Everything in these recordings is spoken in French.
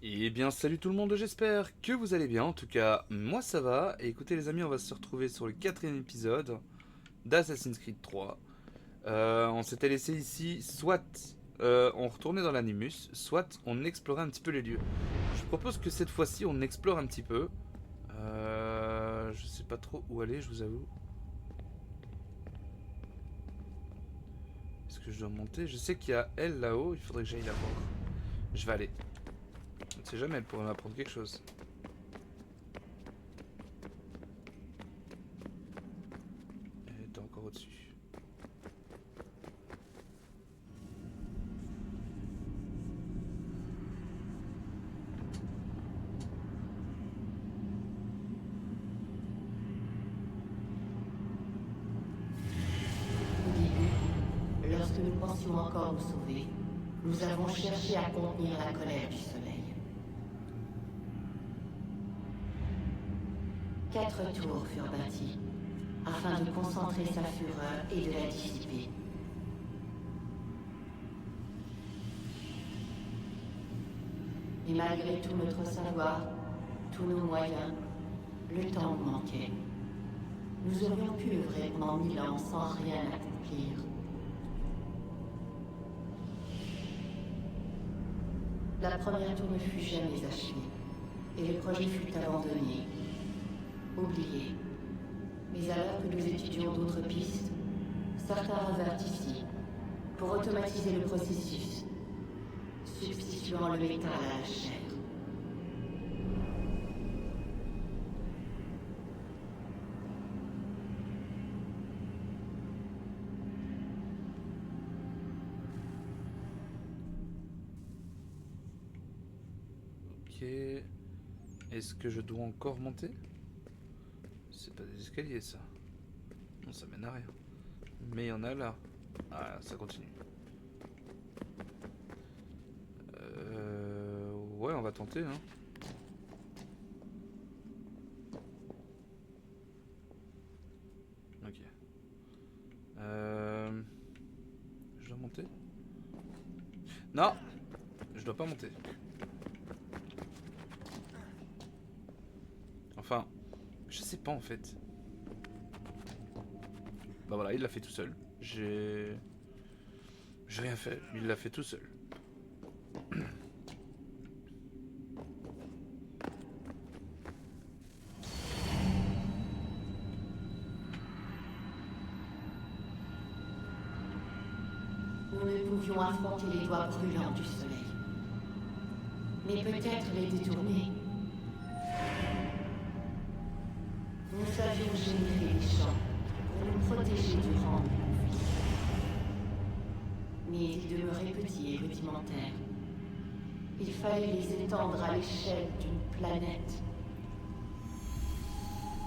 Eh bien salut tout le monde, j'espère que vous allez bien, en tout cas moi ça va, et écoutez les amis, on va se retrouver sur le quatrième épisode d'Assassin's Creed 3. On s'était laissé ici, soit on retournait dans l'Animus, soit on explorait un petit peu les lieux. Je propose que cette fois-ci on explore un petit peu. Je sais pas trop où aller, je vous avoue. Est-ce que je dois monter? Je sais qu'il y a elle là-haut, il faudrait que j'aille la voir. Je vais aller. On ne sait jamais, elle pourrait m'apprendre quelque chose. Elle était encore au-dessus. Au début, lorsque nous pensions encore nous sauver, nous avons cherché à contenir la colère du soleil. 4 tours furent bâties, afin de concentrer sa fureur et de la dissiper. Et malgré tout notre savoir, tous nos moyens, le temps nous manquait. Nous aurions pu œuvrer pendant 1000 ans sans rien accomplir. La première tour ne fut jamais achevée, et le projet fut abandonné, oublié. Mais alors que nous étudions d'autres pistes, certains revinrent ici pour automatiser le processus, substituant le métal à la chair. Ok. Est-ce que je dois encore monter? C'est pas des escaliers ça. Non, ça mène à rien. Mais il y en a là. Ah, ça continue. Ouais, on va tenter, hein. Ok. Je dois monter? Non! Je dois pas monter. Enfin, je sais pas en fait. Bah voilà, il l'a fait tout seul. J'ai rien fait, il l'a fait tout seul. Nous ne pouvions affronter les doigts brûlants du soleil. Mais peut-être les détourner. Nous savions générer les champs pour nous protéger du rang de nos vies. Mais ils demeuraient petits et rudimentaires. Il fallait les étendre à l'échelle d'une planète.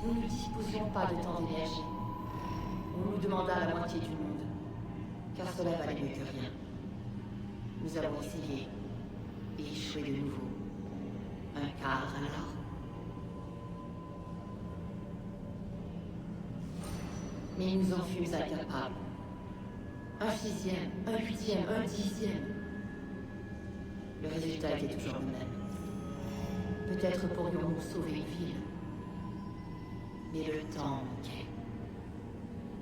Nous ne disposions pas de tant d'énergie. On nous demanda la moitié du monde, car cela valait mieux que rien. Nous avons essayé et échoué de nouveau. Un quart alors. Mais nous en fûmes incapables. Un sixième, un huitième, un dixième. Le résultat était toujours le même. Peut-être pourrions-nous sauver une ville. Mais le temps manquait.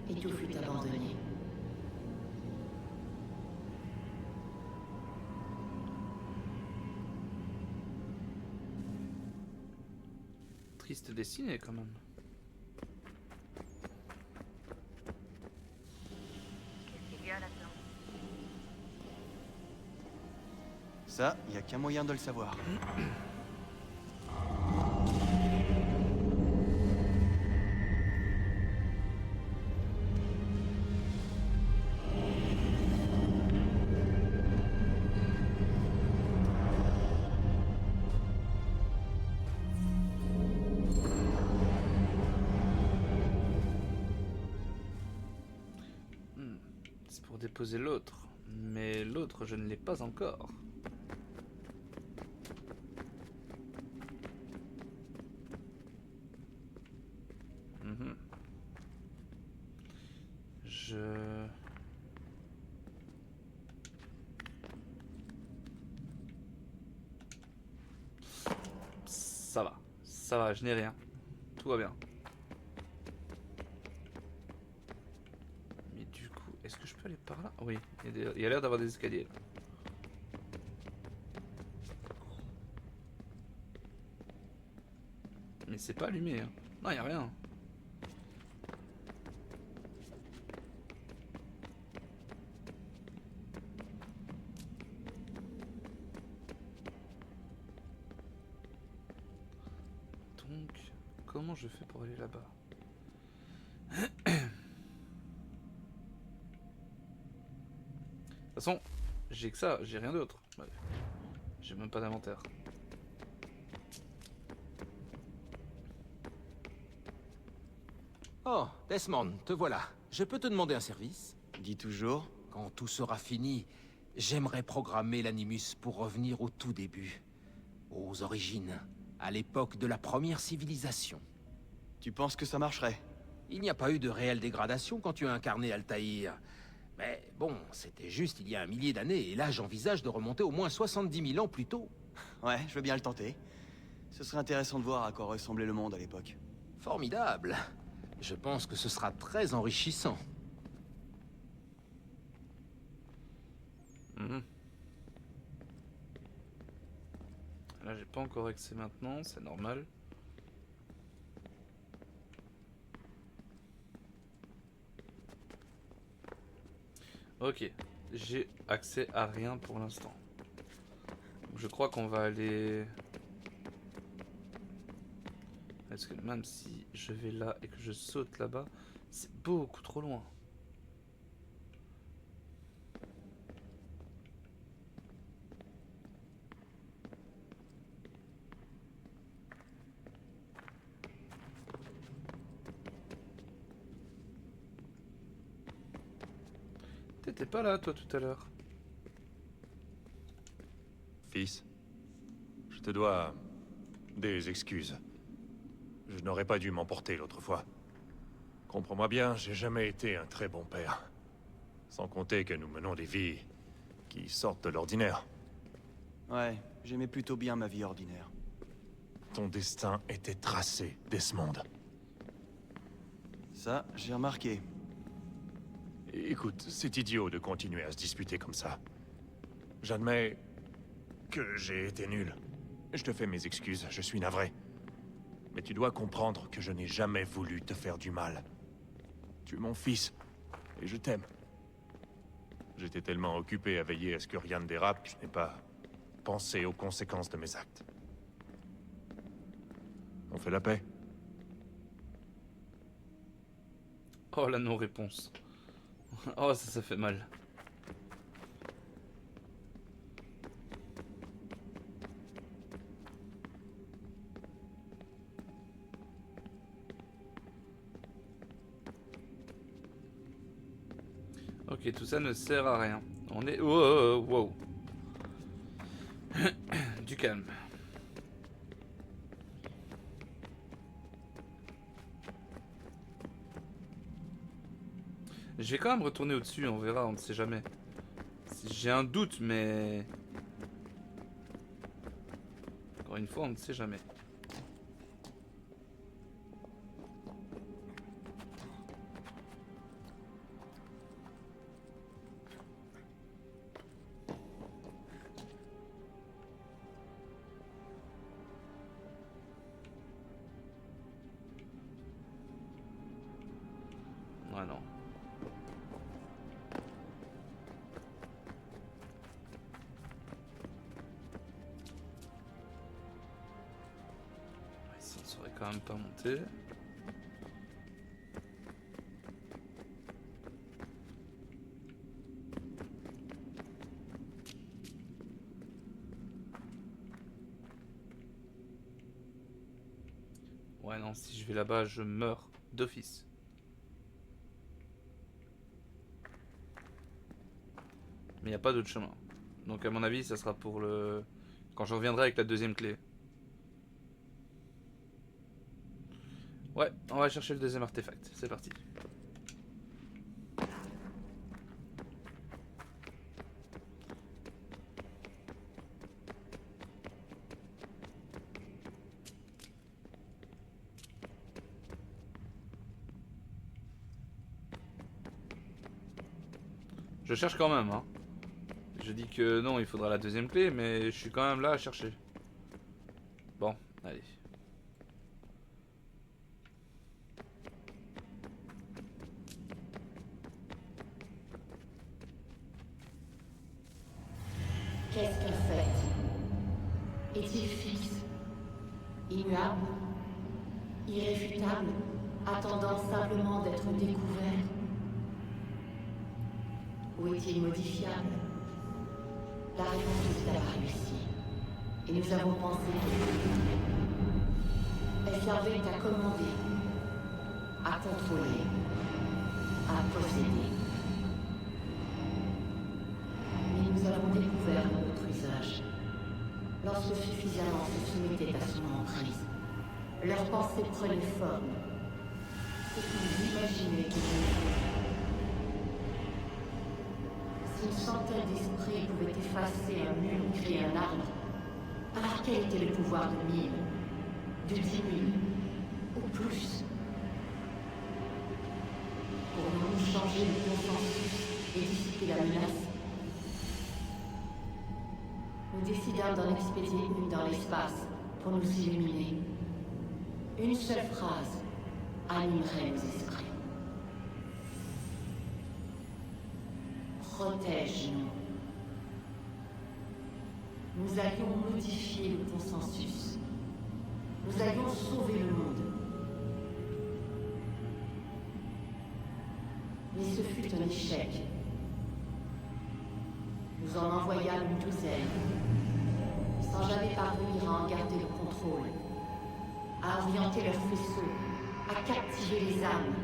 Et tout fut abandonné. Triste destinée quand même. Qu'est-ce qu'il y a là-dedans? Ça, y a qu'un moyen de le savoir. C'est pour déposer l'autre. Mais l'autre, je ne l'ai pas encore. Mhm. Je... Ça va. Ça va, je n'ai rien. Tout va bien. Mais du coup, est-ce que je peux aller par là? Oui, il y a l'air d'avoir des escaliers. Là. Mais c'est pas allumé. Hein. Non, il n'y a rien. Donc, comment je fais pour aller là-bas? De toute façon, j'ai que ça, j'ai rien d'autre. Ouais. J'ai même pas d'inventaire. Oh, Desmond, te voilà. Je peux te demander un service? Dis toujours. Quand tout sera fini, j'aimerais programmer l'Animus pour revenir au tout début. Aux origines, à l'époque de la première civilisation. Tu penses que ça marcherait? Il n'y a pas eu de réelle dégradation quand tu as incarné Altaïr. Mais bon, c'était juste il y a 1 millier d'années, et là j'envisage de remonter au moins 70 000 ans plus tôt. Ouais, je veux bien le tenter. Ce serait intéressant de voir à quoi ressemblait le monde à l'époque. Formidable. Je pense que ce sera très enrichissant. Mhm. Là, j'ai pas encore accès maintenant, c'est normal. Ok, j'ai accès à rien pour l'instant. Je crois qu'on va aller... Parce que même si je vais là et que je saute là-bas, c'est beaucoup trop loin. T'étais pas là, toi, tout à l'heure. Fils, je te dois des excuses. Je n'aurais pas dû m'emporter l'autre fois. Comprends-moi bien, j'ai jamais été un très bon père. Sans compter que nous menons des vies qui sortent de l'ordinaire. Ouais, j'aimais plutôt bien ma vie ordinaire. Ton destin était tracé, Desmond. Ça, j'ai remarqué. Écoute, c'est idiot de continuer à se disputer comme ça. J'admets que j'ai été nul. Je te fais mes excuses, je suis navré. Mais tu dois comprendre que je n'ai jamais voulu te faire du mal. Tu es mon fils, et je t'aime. J'étais tellement occupé à veiller à ce que rien ne dérape que je n'ai pas pensé aux conséquences de mes actes. On fait la paix? Oh, la non-réponse. Oh, ça fait mal. Ok, tout ça ne sert à rien. On est... Wow, wow. Du calme. Je vais quand même retourner au-dessus, on verra, on ne sait jamais. J'ai un doute, mais... Encore une fois, on ne sait jamais. Ah non. Ici, on ne saurait quand même pas monter. Ouais, non, si je vais là-bas, je meurs d'office. Mais il n'y a pas d'autre chemin. Donc à mon avis, ça sera pour le... Quand je reviendrai avec la deuxième clé. Ouais, on va chercher le deuxième artefact. C'est parti. Je cherche quand même, hein. Je dis que non, il faudra la deuxième clé, mais je suis quand même là à chercher. Bon, allez. Qu'est-ce qu'un fait? Est-il fixe? Immuable? Irréfutable? Attendant simplement d'être découvert? Ou est-il modifiable? La réponse nous est apparue ici. Et nous avons pensé qu'elle servait à commander, à contrôler, à posséder. Mais nous avons découvert notre usage. Lorsque suffisamment se soumettaient à son emprise, leurs pensées prenaient forme. Ce qu'ils imaginaient qu'ils étaient. Si une centaine d'esprits pouvait effacer un mur ou créer un arbre, alors quel était le pouvoir de 1000, de 10 000, ou plus? Pourrions-nous changer le consensus et dissiper la menace? Nous décidâmes d'en expédier une dans l'espace pour nous illuminer. Une seule phrase animerait nos esprits. Protège-nous. Nous allions modifier le consensus. Nous allions sauver le monde. Mais ce fut un échec. Nous en envoyâmes une douzaine, sans jamais parvenir à en garder le contrôle, à orienter leurs faisceaux, à captiver les âmes,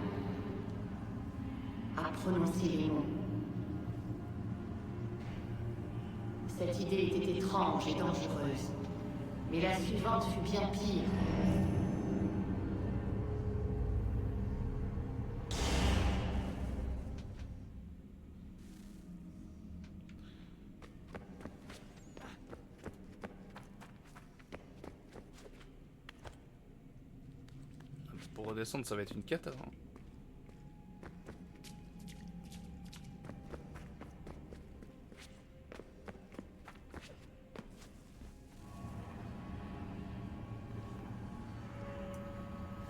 à prononcer les mots. Cette idée était étrange et dangereuse, mais la suivante fut bien pire. Pour redescendre, ça va être une cata. Hein.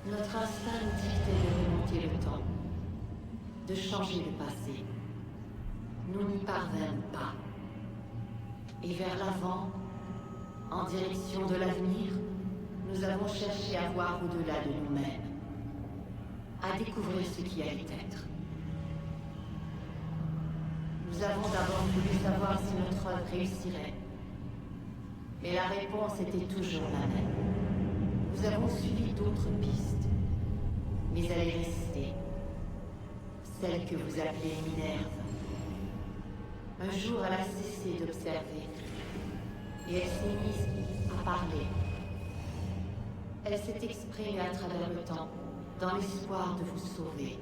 Notre instinct nous dictait de remonter le temps, de changer le passé. Nous n'y parvînmes pas. Et vers l'avant, en direction de l'avenir, nous avons cherché à voir au-delà de nous-mêmes, à découvrir ce qui allait être. Nous avons d'abord voulu savoir si notre œuvre réussirait. Mais la réponse était toujours la même. Nous avons suivi d'autres pistes, mais elle est restée. Celle que vous appelez Minerve. Un jour, elle a cessé d'observer, et elle s'est mise à parler. Elle s'est exprimée à travers le temps, dans l'espoir de vous sauver.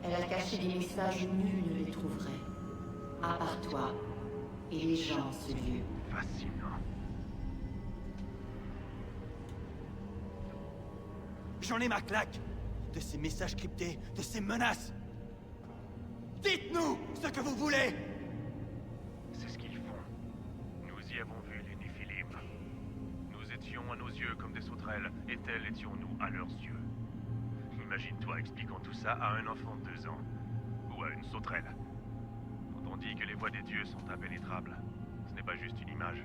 Elle a caché des messages où nul ne les trouverait, à part toi et les gens en ce lieu. Fascinant. J'en ai ma claque de ces messages cryptés, de ces menaces. Dites-nous ce que vous voulez. C'est ce qu'ils font. Nous y avons vu les Néphilim. Nous étions à nos yeux comme des sauterelles, et tels étions-nous à leurs yeux. Imagine-toi expliquant tout ça à un enfant de 2 ans. Ou à une sauterelle. Quand on dit que les voies des dieux sont impénétrables, ce n'est pas juste une image.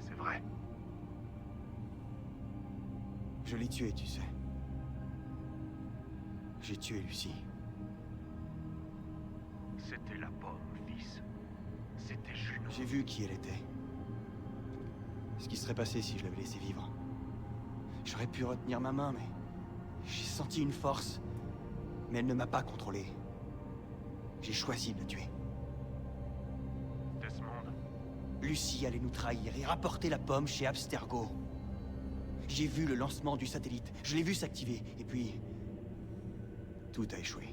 C'est vrai. Je l'ai tué, tu sais. J'ai tué Lucie. C'était la pomme, fils. C'était Junon. J'ai vu qui elle était. Ce qui serait passé si je l'avais laissée vivre. J'aurais pu retenir ma main, mais... j'ai senti une force. Mais elle ne m'a pas contrôlé. J'ai choisi de la tuer. Desmond, Lucie allait nous trahir et rapporter la pomme chez Abstergo. J'ai vu le lancement du satellite. Je l'ai vu s'activer. Et puis... tout a échoué.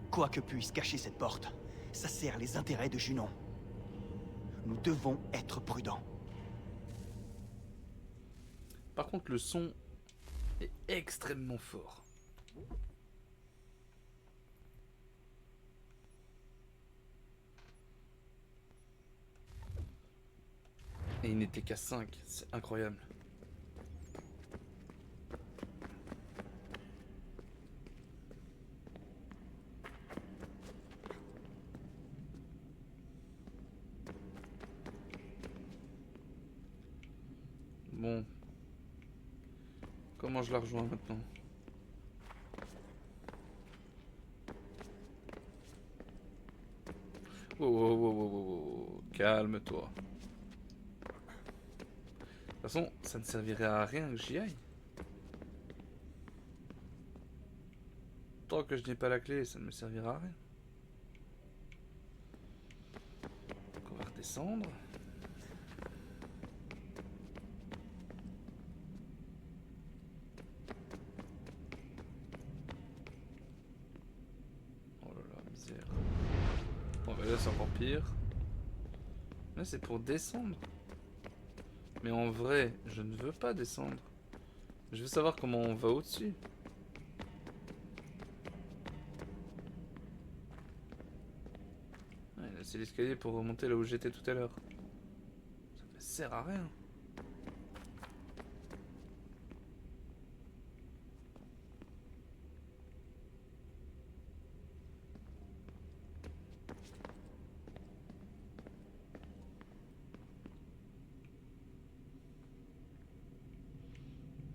Quoi que puisse cacher cette porte, ça sert les intérêts de Junon. Nous devons être prudents. Par contre, le son est extrêmement fort. Et il n'était qu'à 5, c'est incroyable. Bon. Comment je la rejoins maintenant? Oh, oh, oh, oh, oh, oh. Calme-toi. De toute façon, ça ne servirait à rien que j'y aille. Tant que je n'ai pas la clé, ça ne me servira à rien. Donc on va redescendre. Oh là là, misère. Bon, bah là c'est encore pire. Là c'est pour descendre. Mais en vrai, je ne veux pas descendre. Je veux savoir comment on va au-dessus. Ouais, là c'est l'escalier pour remonter là où j'étais tout à l'heure. Ça me sert à rien.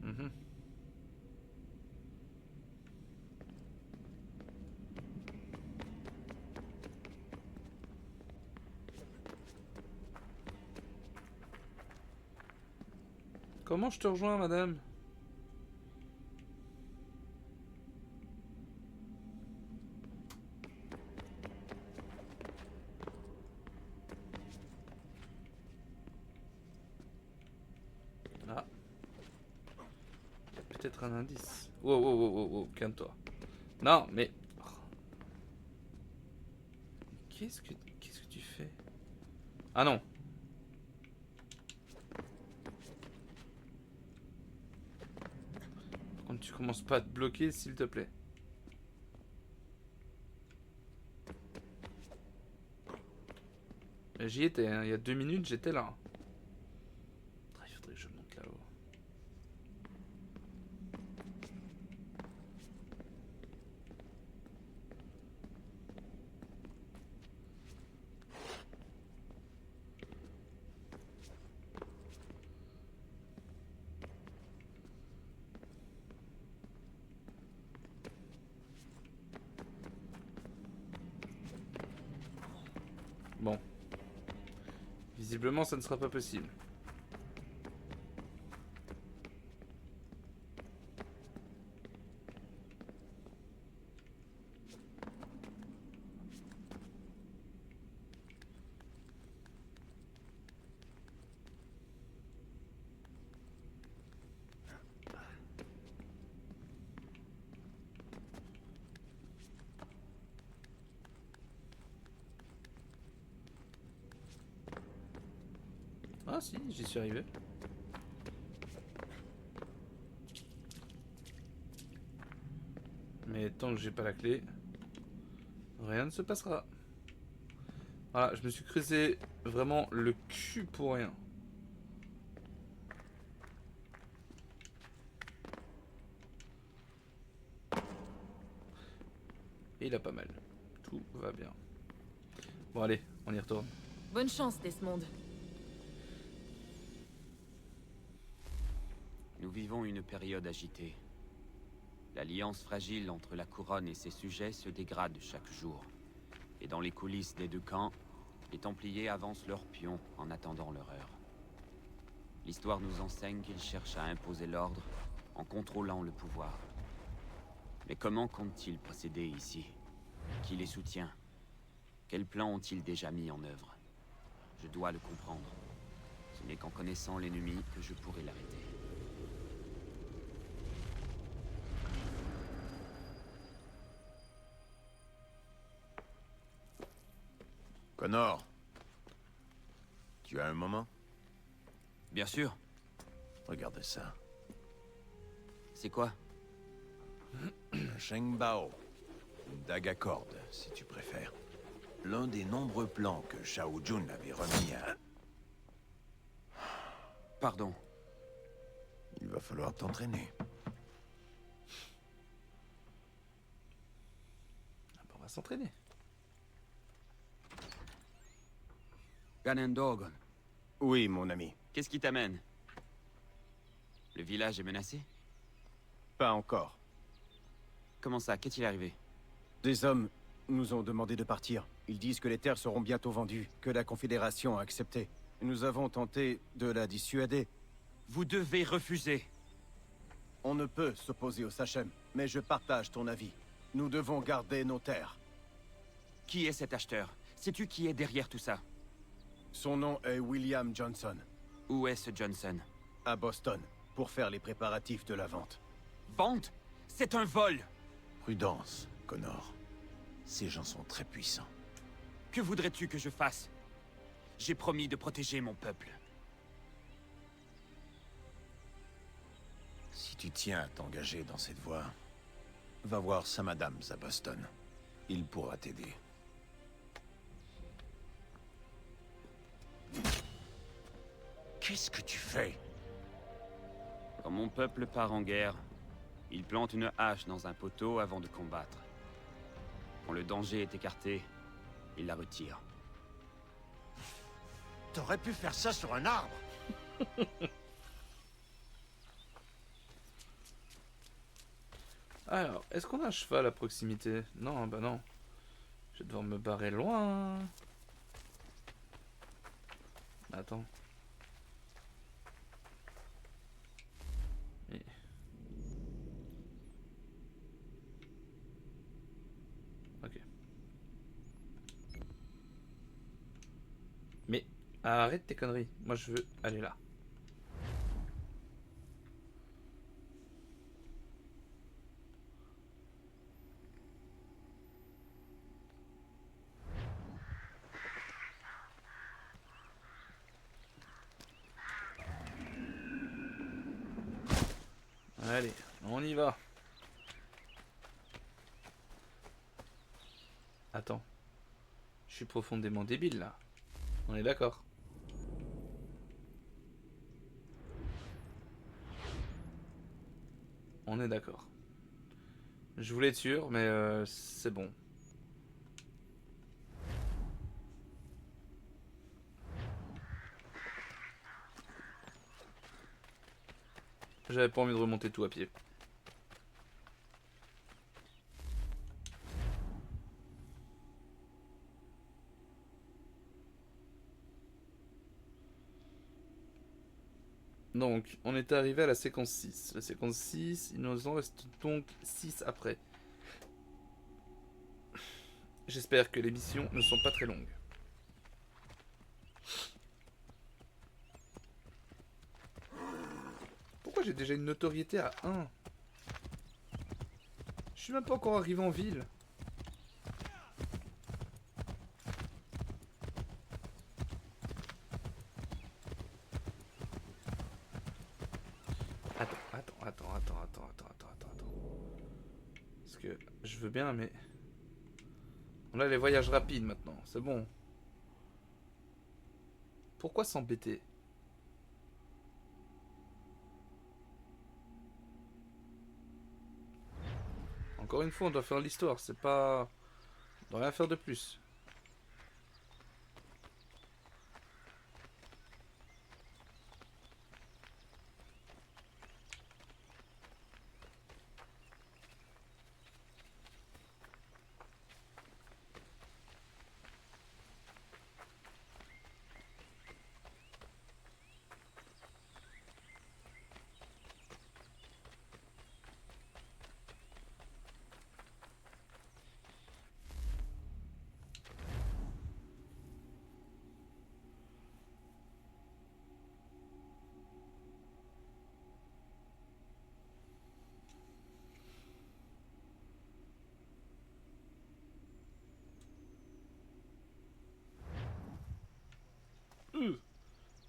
Mhm. Comment je te rejoins, madame? Ah. Il y a peut-être un indice. Wow, wow, wow, wow, wow, calme-toi. Non, mais... oh. Qu'est-ce que tu fais? Ah non. Par contre, tu commences pas à te bloquer, s'il te plaît. J'y étais, hein. Il y a 2 minutes, j'étais là. Il faudrait que je monte là-haut. Bon. Visiblement, ça ne sera pas possible. Ah si, j'y suis arrivé. Mais tant que j'ai pas la clé, rien ne se passera. Voilà, je me suis creusé vraiment le cul pour rien. Et il a pas mal. Tout va bien. Bon allez, on y retourne. Bonne chance, Desmond. Nous vivons une période agitée. L'alliance fragile entre la couronne et ses sujets se dégrade chaque jour. Et dans les coulisses des deux camps, les Templiers avancent leurs pions en attendant leur heure. L'histoire nous enseigne qu'ils cherchent à imposer l'ordre en contrôlant le pouvoir. Mais comment comptent-ils procéder ici? Qui les soutient? Quels plans ont-ils déjà mis en œuvre? Je dois le comprendre. Ce n'est qu'en connaissant l'ennemi que je pourrai l'arrêter. Connor, tu as un moment? Bien sûr. Regardez ça. C'est quoi? Shengbao. Une dague à cordes, si tu préfères. L'un des nombreux plans que Shao Jun avait remis à... Pardon. Il va falloir t'entraîner. Ah bah, on va s'entraîner. Ganondorf, Oui, mon ami. qu'est-ce qui t'amène? Le village est menacé? Pas encore. Comment ça? Qu'est-il arrivé? Des hommes nous ont demandé de partir. Ils disent que les terres seront bientôt vendues, que la Confédération a accepté. Nous avons tenté de la dissuader. Vous devez refuser. On ne peut s'opposer au Sachem, mais je partage ton avis. Nous devons garder nos terres. Qui est cet acheteur? Sais-tu qui est derrière tout ça? Son nom est William Johnson, Où est ce Johnson? à Boston, pour faire les préparatifs de la vente. Vente? C'est un vol! Prudence, Connor. Ces gens sont très puissants. Que voudrais-tu que je fasse? J'ai promis de protéger mon peuple. Si tu tiens à t'engager dans cette voie, va voir Sam Adams à Boston. Il pourra t'aider. Qu'est-ce que tu fais? Quand mon peuple part en guerre, il plante une hache dans un poteau avant de combattre. Quand le danger est écarté, il la retire. T'aurais pu faire ça sur un arbre. Alors, est-ce qu'on a un cheval à proximité? Non, bah non. Je vais devoir me barrer loin. Attends. Et- Ok. Mais arrête tes conneries. Moi je veux aller là. Allez, on y va. Attends. Je suis profondément débile là. On est d'accord. On est d'accord. Je voulais être sûr, mais c'est bon. J'avais pas envie de remonter tout à pied. Donc, on est arrivé à la séquence 6. La séquence 6, il nous en reste donc 6 après. J'espère que les missions ne sont pas très longues. Pourquoi j'ai déjà une notoriété à 1? Je suis même pas encore arrivé en ville. Attends. Parce que je veux bien, mais... On a les voyages rapides maintenant, c'est bon. Pourquoi s'embêter? Encore une fois, on doit faire l'histoire, c'est pas... On doit rien faire de plus.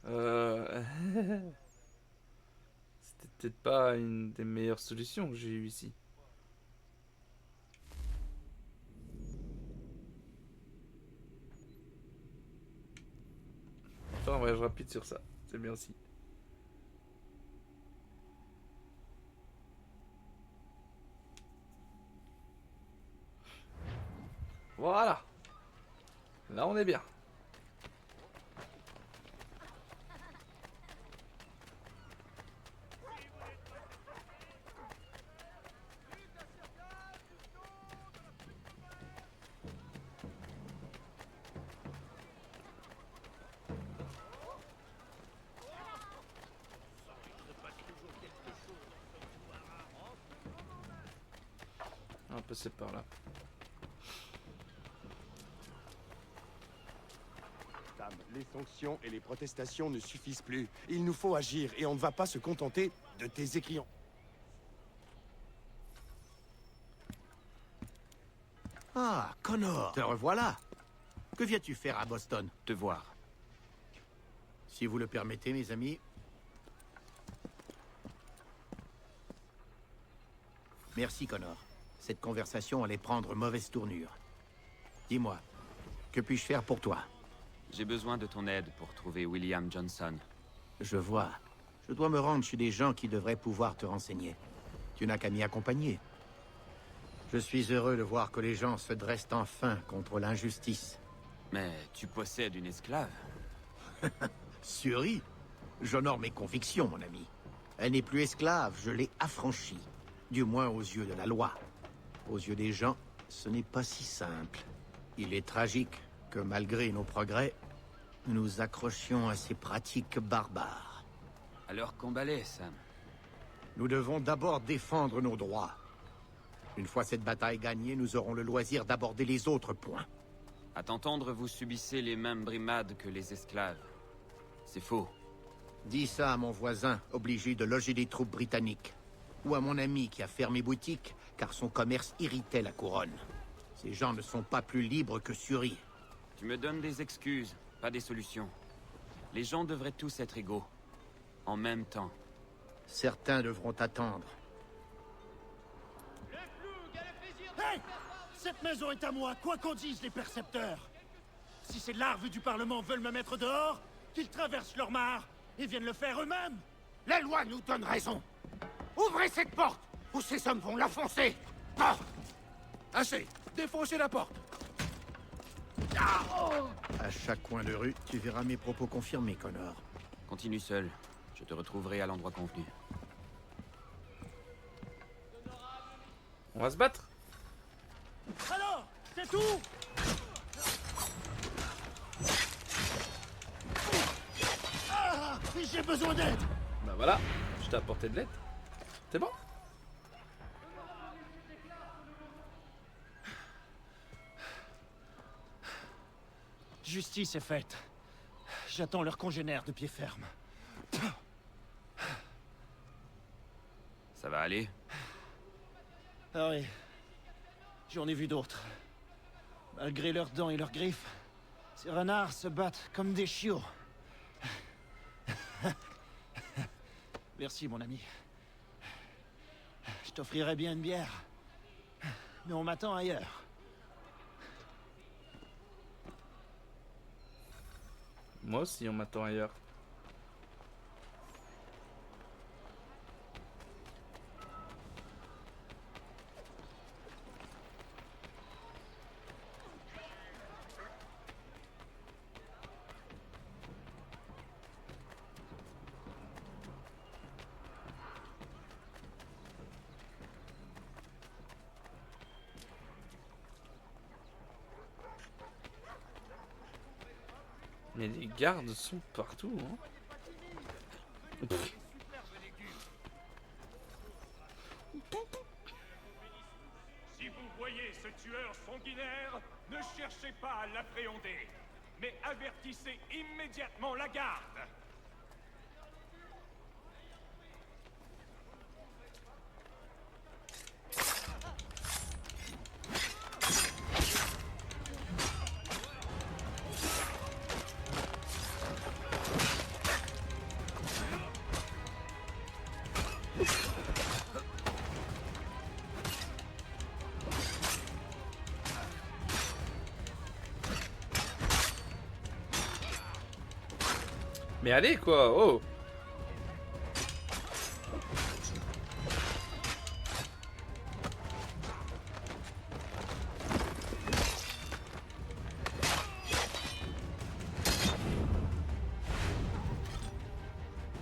Euh... C'était peut-être pas une des meilleures solutions que j'ai eues ici. faire un voyage rapide sur ça. C'est bien aussi. Voilà. Là, on est bien. On va passer par là. Tam, les sanctions et les protestations ne suffisent plus. Il nous faut agir et on ne va pas se contenter de tes écrions. Ah, Connor, te revoilà. Que viens-tu faire à Boston? Te voir. Si vous le permettez, mes amis. Merci, Connor. Cette conversation allait prendre mauvaise tournure. Dis-moi, que puis-je faire pour toi? J'ai besoin de ton aide pour trouver William Johnson. Je vois. Je dois me rendre chez des gens qui devraient pouvoir te renseigner. Tu n'as qu'à m'y accompagner. Je suis heureux de voir que les gens se dressent enfin contre l'injustice. Mais tu possèdes une esclave. Suri, j'honore mes convictions, mon ami. Elle n'est plus esclave, je l'ai affranchie. Du moins aux yeux de la loi. Aux yeux des gens, ce n'est pas si simple. Il est tragique que malgré nos progrès, nous nous accrochions à ces pratiques barbares. Alors combat-les, Sam. Nous devons d'abord défendre nos droits. Une fois cette bataille gagnée, nous aurons le loisir d'aborder les autres points. À t'entendre, vous subissez les mêmes brimades que les esclaves. C'est faux. Dis ça à mon voisin, obligé de loger des troupes britanniques. Ou à mon ami qui a fermé boutique, car son commerce irritait la couronne. Ces gens ne sont pas plus libres que Suri. Tu me donnes des excuses, pas des solutions. Les gens devraient tous être égaux. En même temps. Certains devront attendre. Hey! Cette maison est à moi, quoi qu'en disent les percepteurs. Si ces larves du Parlement veulent me mettre dehors, qu'ils traversent leur mare et viennent le faire eux-mêmes. La loi nous donne raison. Ouvrez cette porte, ou ces hommes vont la foncer. Ah! Assez, défoncez la porte. À chaque coin de rue, tu verras mes propos confirmés, Connor. Continue seul. Je te retrouverai à l'endroit convenu. On va se battre. Alors, c'est tout. Ah, j'ai besoin d'aide. Bah voilà, je t'ai apporté de l'aide. C'est bon? Justice est faite. J'attends leurs congénères de pied ferme. Ça va aller? Ah oui. J'en ai vu d'autres. Malgré leurs dents et leurs griffes, ces renards se battent comme des chiots. Merci, mon ami. Je t'offrirai bien une bière. Mais on m'attend ailleurs. Moi aussi, on m'attend ailleurs. Mais les gardes sont partout, hein. Pff. Si vous voyez ce tueur sanguinaire, ne cherchez pas à l'appréhender, mais avertissez immédiatement la garde. Mais allez quoi, oh.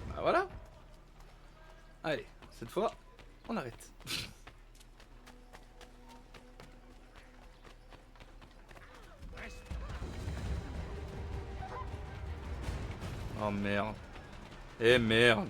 Bah voilà. Allez, cette fois, on arrête. Oh merde. Eh merde.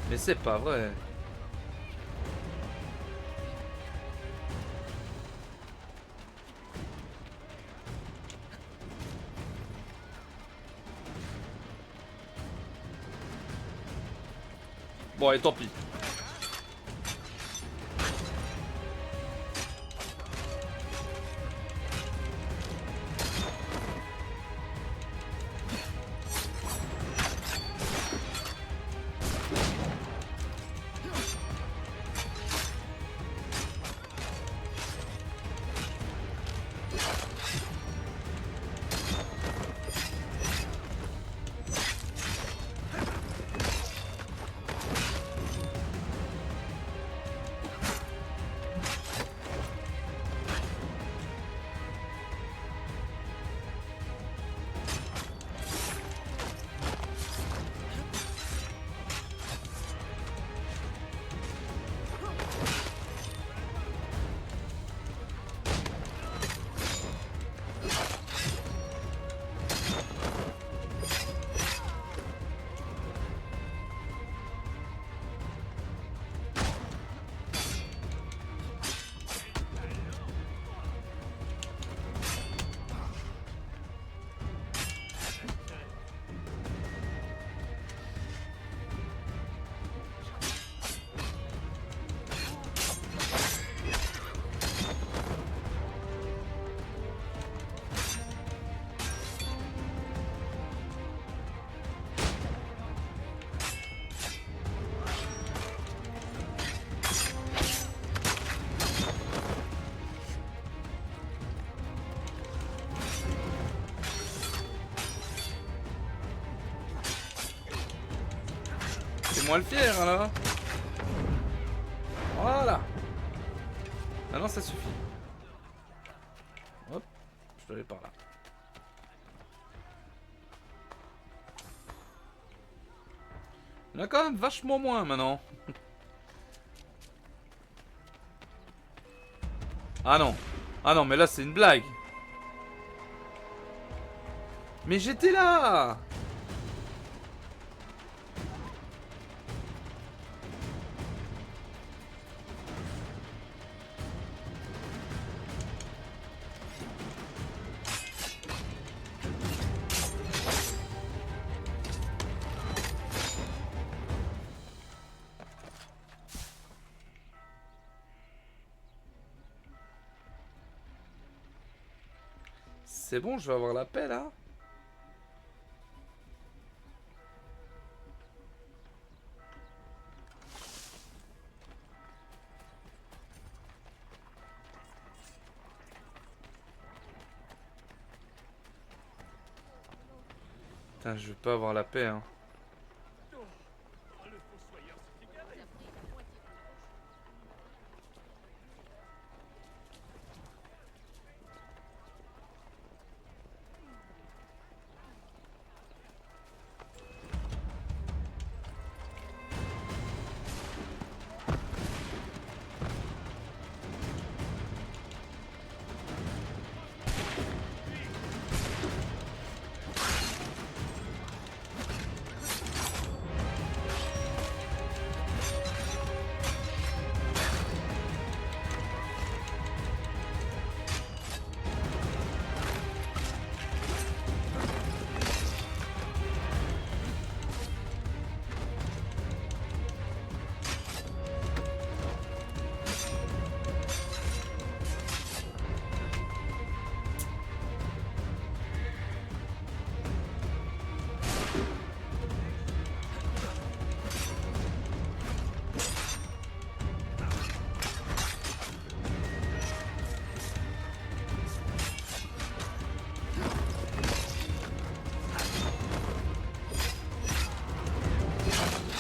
Mais c'est pas vrai. Bon, et tant pis. Moi le fier là. Voilà. Maintenant ça suffit. Hop, je dois aller par là. Il y en a quand même vachement moins maintenant. Ah non. Ah non, mais là c'est une blague. Mais j'étais là. C'est bon, je vais avoir la paix là. Putain, je vais pas avoir la paix hein.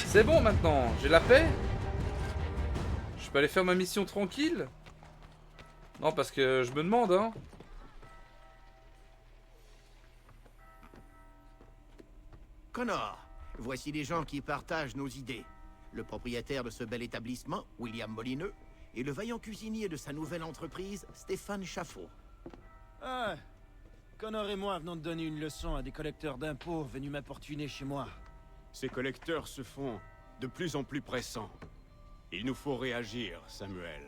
C'est bon maintenant, j'ai la paix. Je peux aller faire ma mission tranquille. Non, parce que je me demande, hein. Connor, voici les gens qui partagent nos idées. Le propriétaire de ce bel établissement, William Molineux, et le vaillant cuisinier de sa nouvelle entreprise, Stéphane Chaffeau. Ah, Connor et moi venons de donner une leçon à des collecteurs d'impôts venus m'importuner chez moi. Ces collecteurs se font de plus en plus pressants. Il nous faut réagir, Samuel.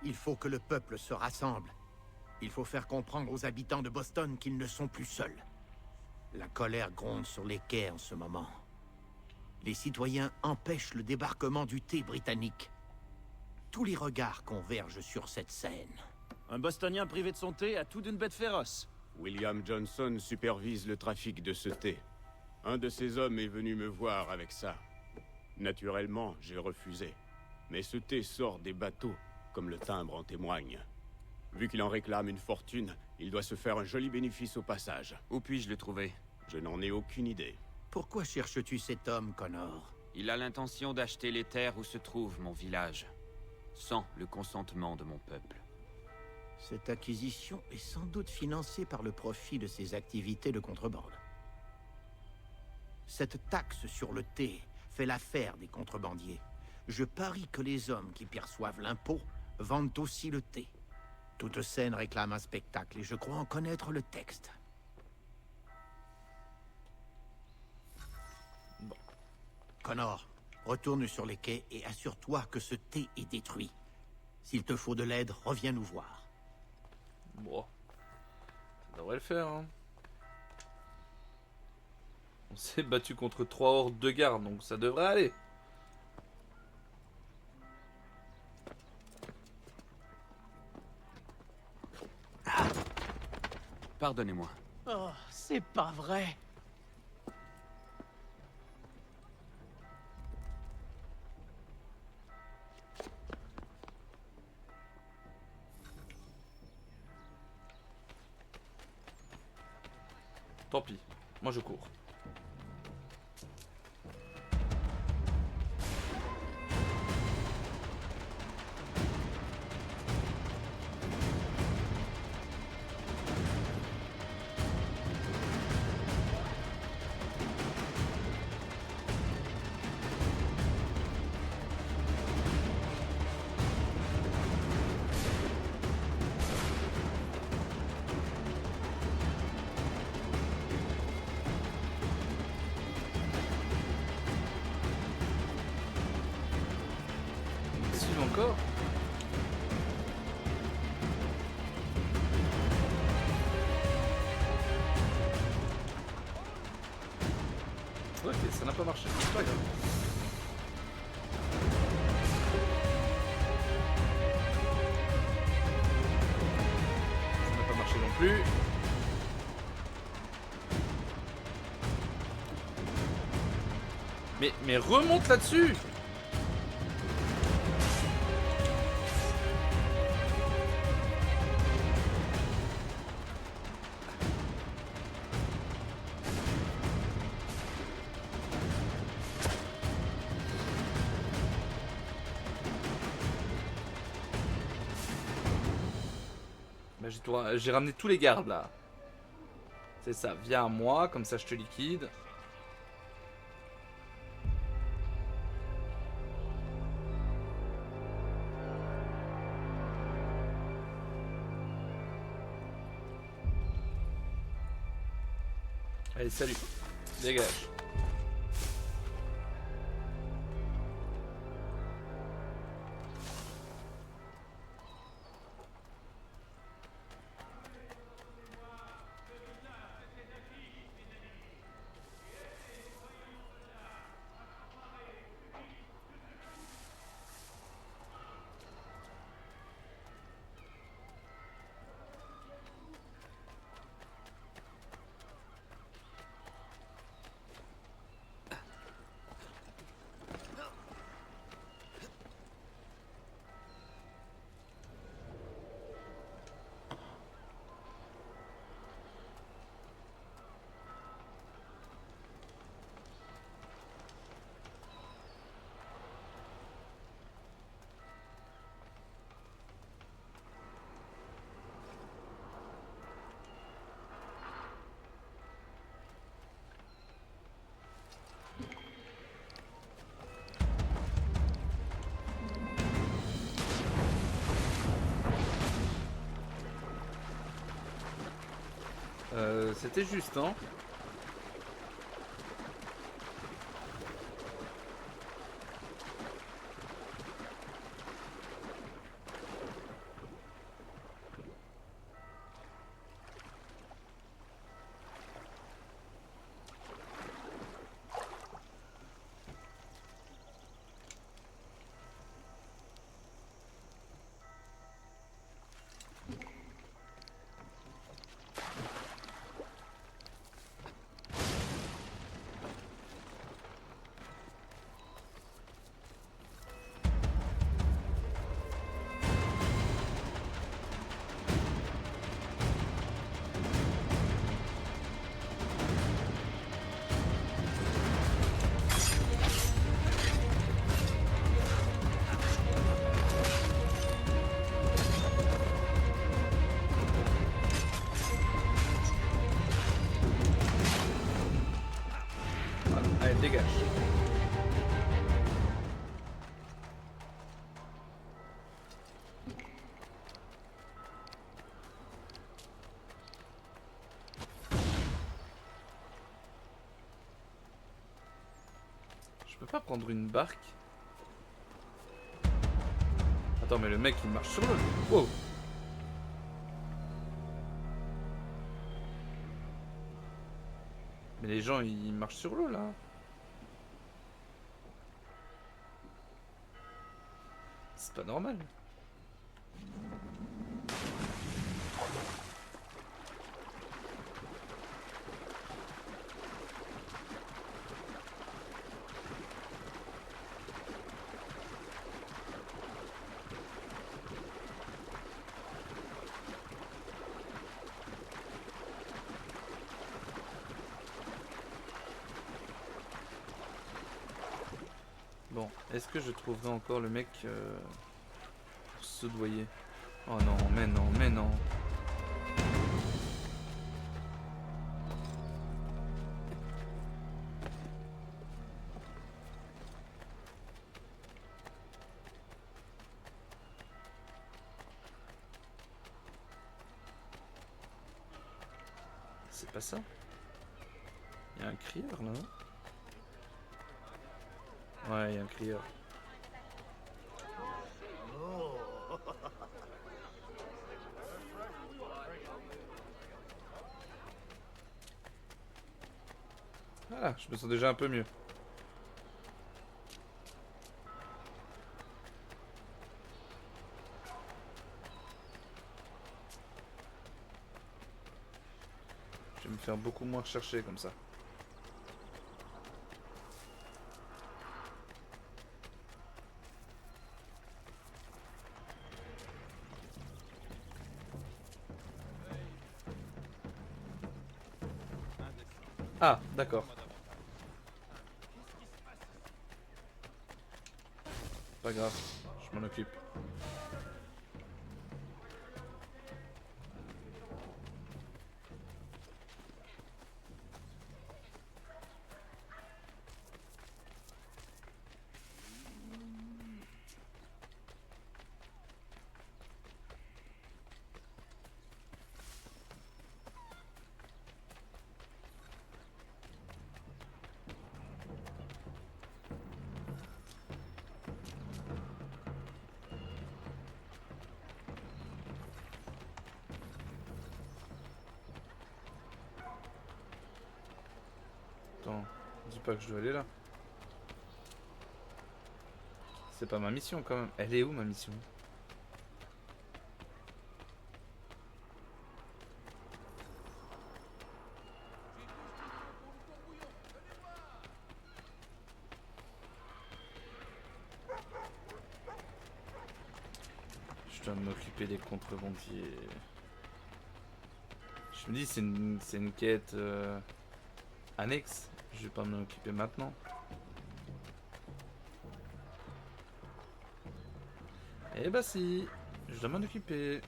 Il faut que le peuple se rassemble. Il faut faire comprendre aux habitants de Boston qu'ils ne sont plus seuls. La colère gronde sur les quais en ce moment. Les citoyens empêchent le débarquement du thé britannique. Tous les regards convergent sur cette scène. Un Bostonien privé de son thé a tout d'une bête féroce. William Johnson supervise le trafic de ce thé. Un de ses hommes est venu me voir avec ça. Naturellement, j'ai refusé. Mais ce thé sort des bateaux, comme le timbre en témoigne. Vu qu'il en réclame une fortune, il doit se faire un joli bénéfice au passage. Où puis-je le trouver? Je n'en ai aucune idée. Pourquoi cherches-tu cet homme, Connor? Il a l'intention d'acheter les terres où se trouve mon village, sans le consentement de mon peuple. Cette acquisition est sans doute financée par le profit de ses activités de contrebande. Cette taxe sur le thé fait l'affaire des contrebandiers. Je parie que les hommes qui perçoivent l'impôt vendent aussi le thé. Toute scène réclame un spectacle et je crois en connaître le texte. Bon. Connor, retourne sur les quais et assure-toi que ce thé est détruit. S'il te faut de l'aide, reviens nous voir. Bon. Ça devrait le faire, hein. On s'est battu contre 3 hordes de garde, donc ça devrait aller. Pardonnez-moi. Oh, c'est pas vrai. Tant pis, moi je cours. Encore. Ok, ça n'a pas marché, c'est pas grave. Ça n'a pas marché non plus. Mais remonte là-dessus. J'ai ramené tous les gardes là. C'est ça, viens à moi, comme ça je te liquide. Allez, salut. Dégage. c'était juste, hein. Allez, dégage. Je peux pas prendre une barque? Attends, mais le mec il marche sur l'eau. Wow. Mais les gens ils marchent sur l'eau là. C'est pas normal. Bon, est-ce que je trouverai encore le mec pour se doyer? Oh non, mais non, mais non. C'est pas ça? Il y a un crieur là, non? Ouais, il y a un crieur. Voilà, je me sens déjà un peu mieux. Je vais me faire beaucoup moins rechercher comme ça. Ah, d'accord. Pas grave, je m'en occupe. Attends, dis pas que je dois aller là. C'est pas ma mission quand même. Elle est où ma mission? Je dois m'occuper des contrebandiers. Je me dis c'est une quête annexe. Je vais pas m'en occuper maintenant. Eh bah si, je dois m'en occuper.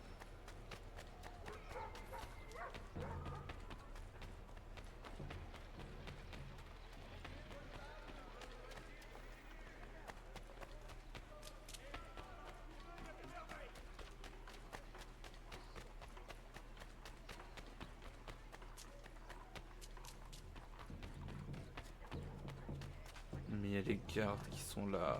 Mais il y a les gardes qui sont là.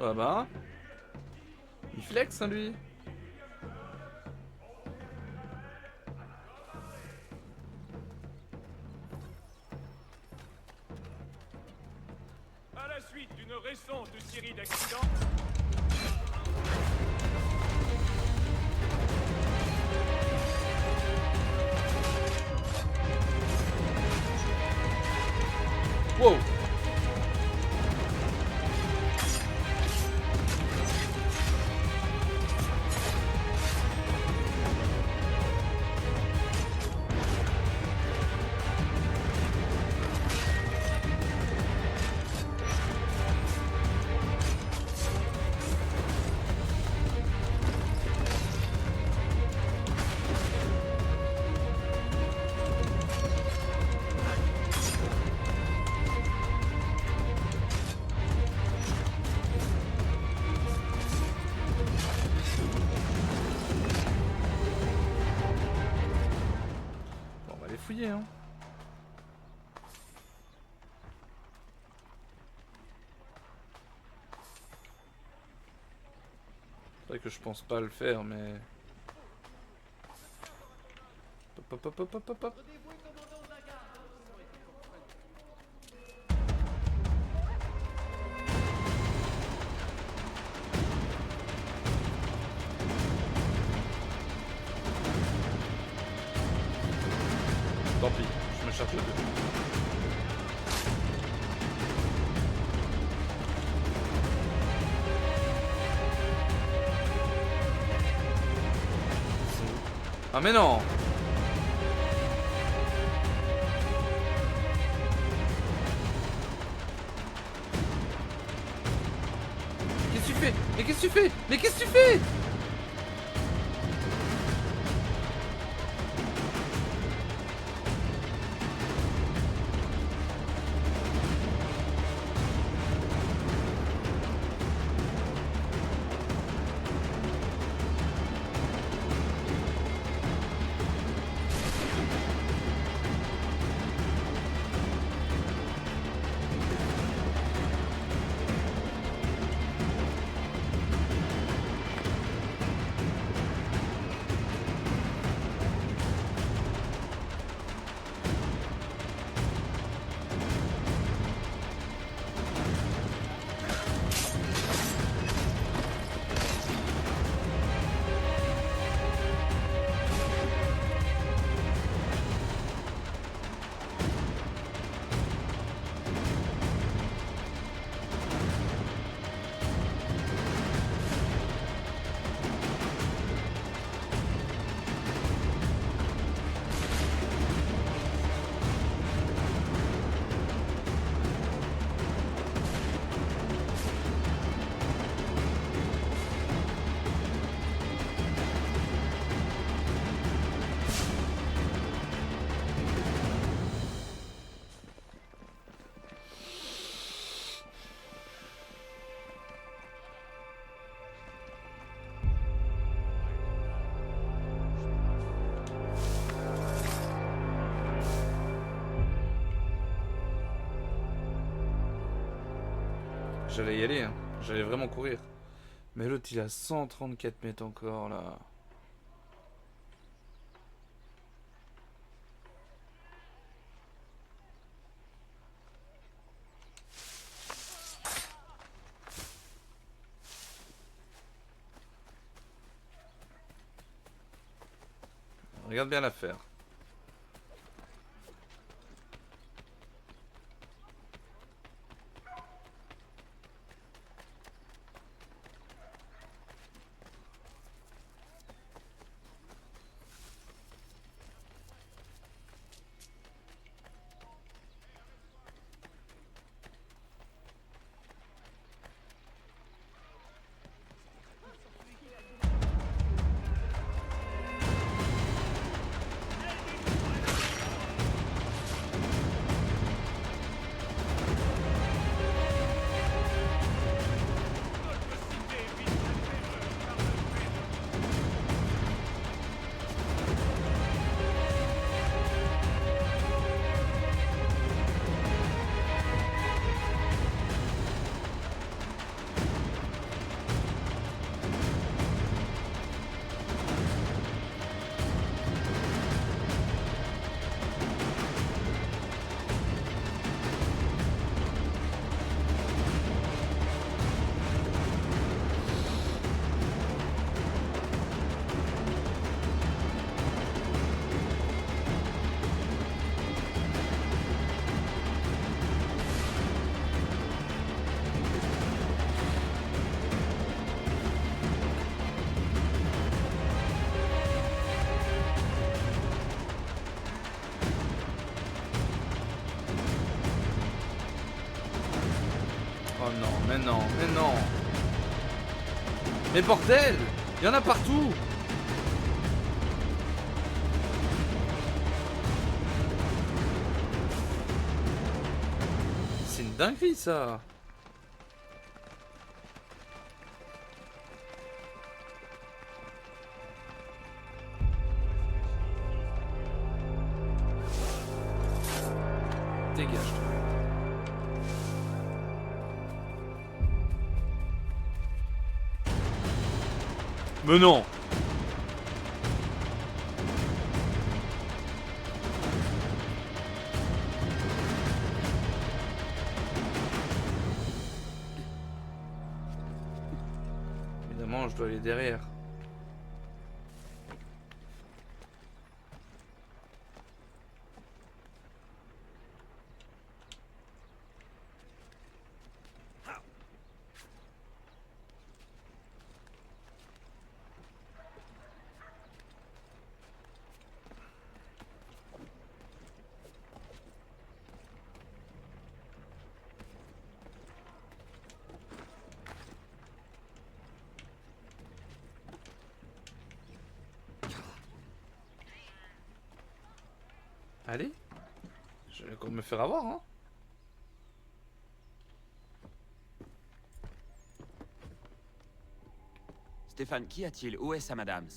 Ah bah. Il flex, hein, lui. À la suite d'une récente série d'accidents... Wow. Bon, on va les fouiller, hein. C'est vrai que je pense pas le faire, mais... Hop, hop, hop, hop, hop, hop. Tant pis, je me cherche le deux. Ah mais non! Qu'est-ce que tu fais? Mais qu'est-ce que tu fais? Mais qu'est-ce que tu fais? J'allais y aller, hein. J'allais vraiment courir. Mais l'autre il a 134 mètres encore là. Regarde bien l'affaire. non, mais non, mais non. Mais bordel, il y en a partout. C'est une dinguerie ça. Dégage. Mais non. Évidemment, je dois aller derrière. Allez, je vais encore me faire avoir, hein. Stéphane, qu'y a-t-il? Où est Sam Adams?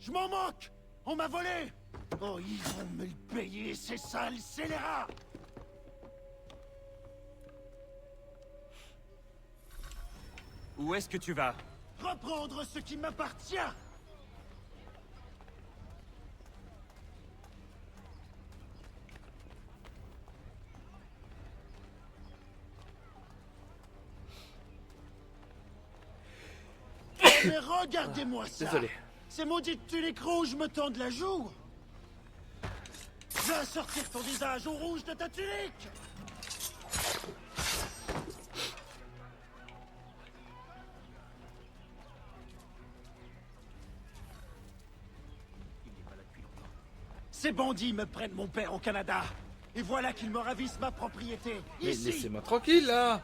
Je m'en moque! On m'a volé! Oh, ils vont me le payer, ces sales scélérats! Où est-ce que tu vas? Reprendre ce qui m'appartient! Mais regardez-moi ça! Désolé. Ces maudites tuniques rouges me tendent la joue! Va sortir ton visage au rouge de ta tunique! Ces bandits me prennent mon père au Canada. Et voilà qu'ils me ravissent ma propriété. Mais Ici. laissez-moi tranquille là.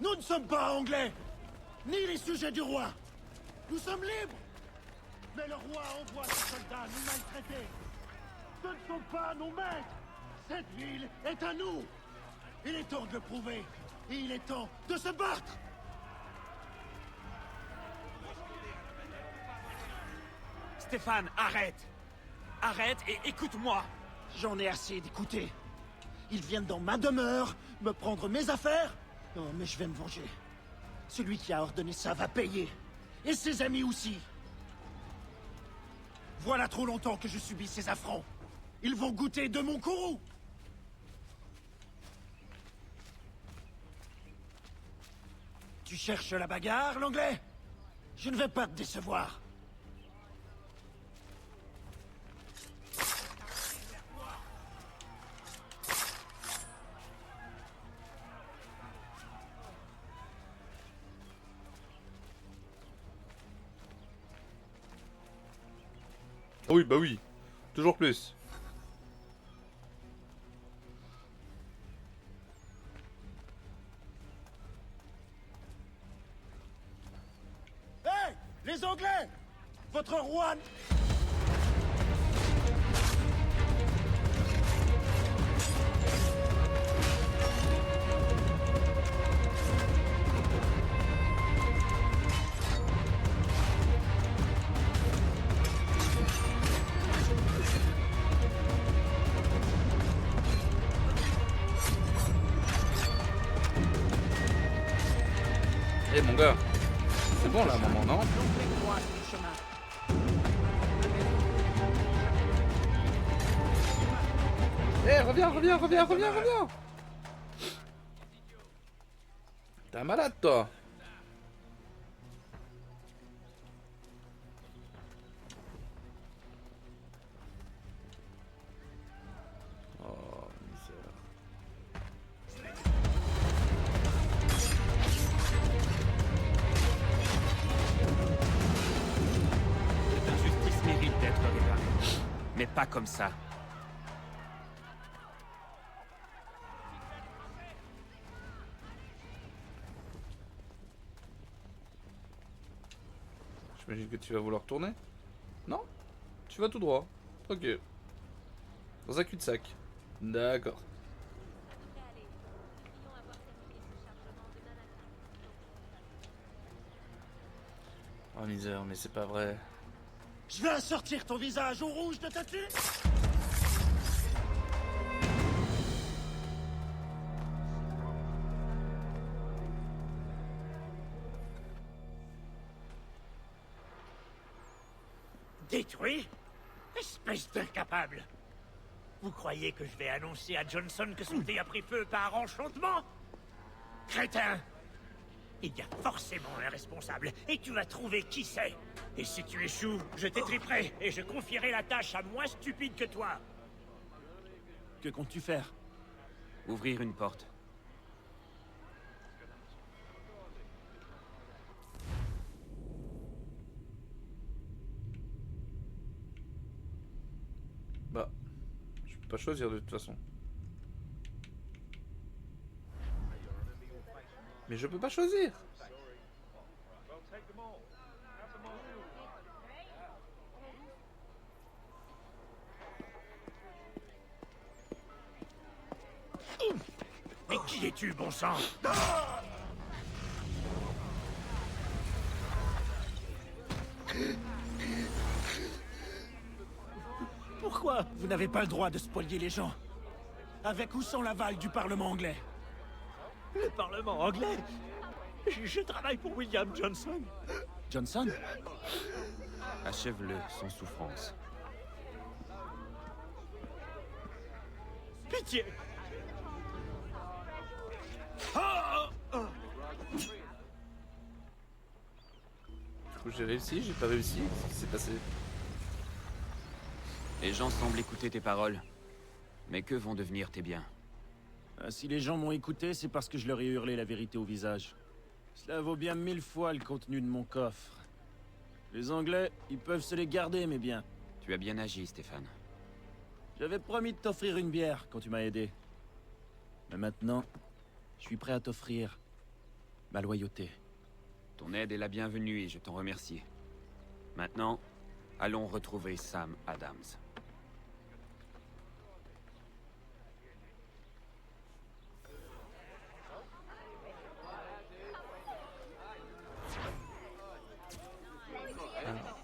Nous ne sommes pas anglais, ni les sujets du roi. Nous sommes libres. Mais le roi envoie ses soldats nous maltraiter. Ce ne sont pas nos maîtres. Cette ville est à nous. Il est temps de le prouver. Et il est temps de se battre. Stéphane, arrête! Arrête et écoute-moi! J'en ai assez d'écouter. Ils viennent dans ma demeure, me prendre mes affaires. Oh, mais je vais me venger. Celui qui a ordonné ça va payer. Et ses amis aussi. Voilà trop longtemps que je subis ces affronts. Ils vont goûter de mon courroux. Tu cherches la bagarre, l'anglais? Je ne vais pas te décevoir. Oui, bah oui. Toujours plus. Hé! Les Anglais! Votre roi... Eh mon gars, c'est bon là, à un moment, non? Eh, reviens! T'es un malade, toi. Oh, misère. Cette injustice mérite d'être réparée. Mais pas comme ça. J'imagine que tu vas vouloir tourner. Non? Tu vas tout droit. Ok. Dans un cul-de-sac. D'accord. Oh misère, mais c'est pas vrai. Je vais assortir ton visage au rouge de ta tue. Détruit? Espèce d'incapable! Vous croyez que je vais annoncer à Johnson que son thé a pris feu par enchantement? Crétin! Il y a forcément un responsable, et tu vas trouver qui c'est. Et si tu échoues, je t'étriperai, et je confierai la tâche à moins stupide que toi. Que comptes-tu faire? Ouvrir une porte. Bah, je peux pas choisir de toute façon. Mais je peux pas choisir. Mais qui es-tu, bon sang? Pourquoi vous n'avez pas le droit de spolier les gens? Avec ou sans l'aval du Parlement anglais? Le Parlement anglais? Je travaille pour William Johnson. Johnson? Achève-le sans souffrance. Pitié! Du coup, j'ai réussi, j'ai pas réussi. Qu'est-ce qui s'est passé? Les gens semblent écouter tes paroles. Mais que vont devenir tes biens? Si les gens m'ont écouté, c'est parce que je leur ai hurlé la vérité au visage. Cela vaut bien 1000 fois le contenu de mon coffre. Les Anglais, ils peuvent se les garder, mes biens. Tu as bien agi, Stéphane. J'avais promis de t'offrir une bière quand tu m'as aidé. Mais maintenant, je suis prêt à t'offrir ma loyauté. Ton aide est la bienvenue et je t'en remercie. Maintenant, allons retrouver Sam Adams.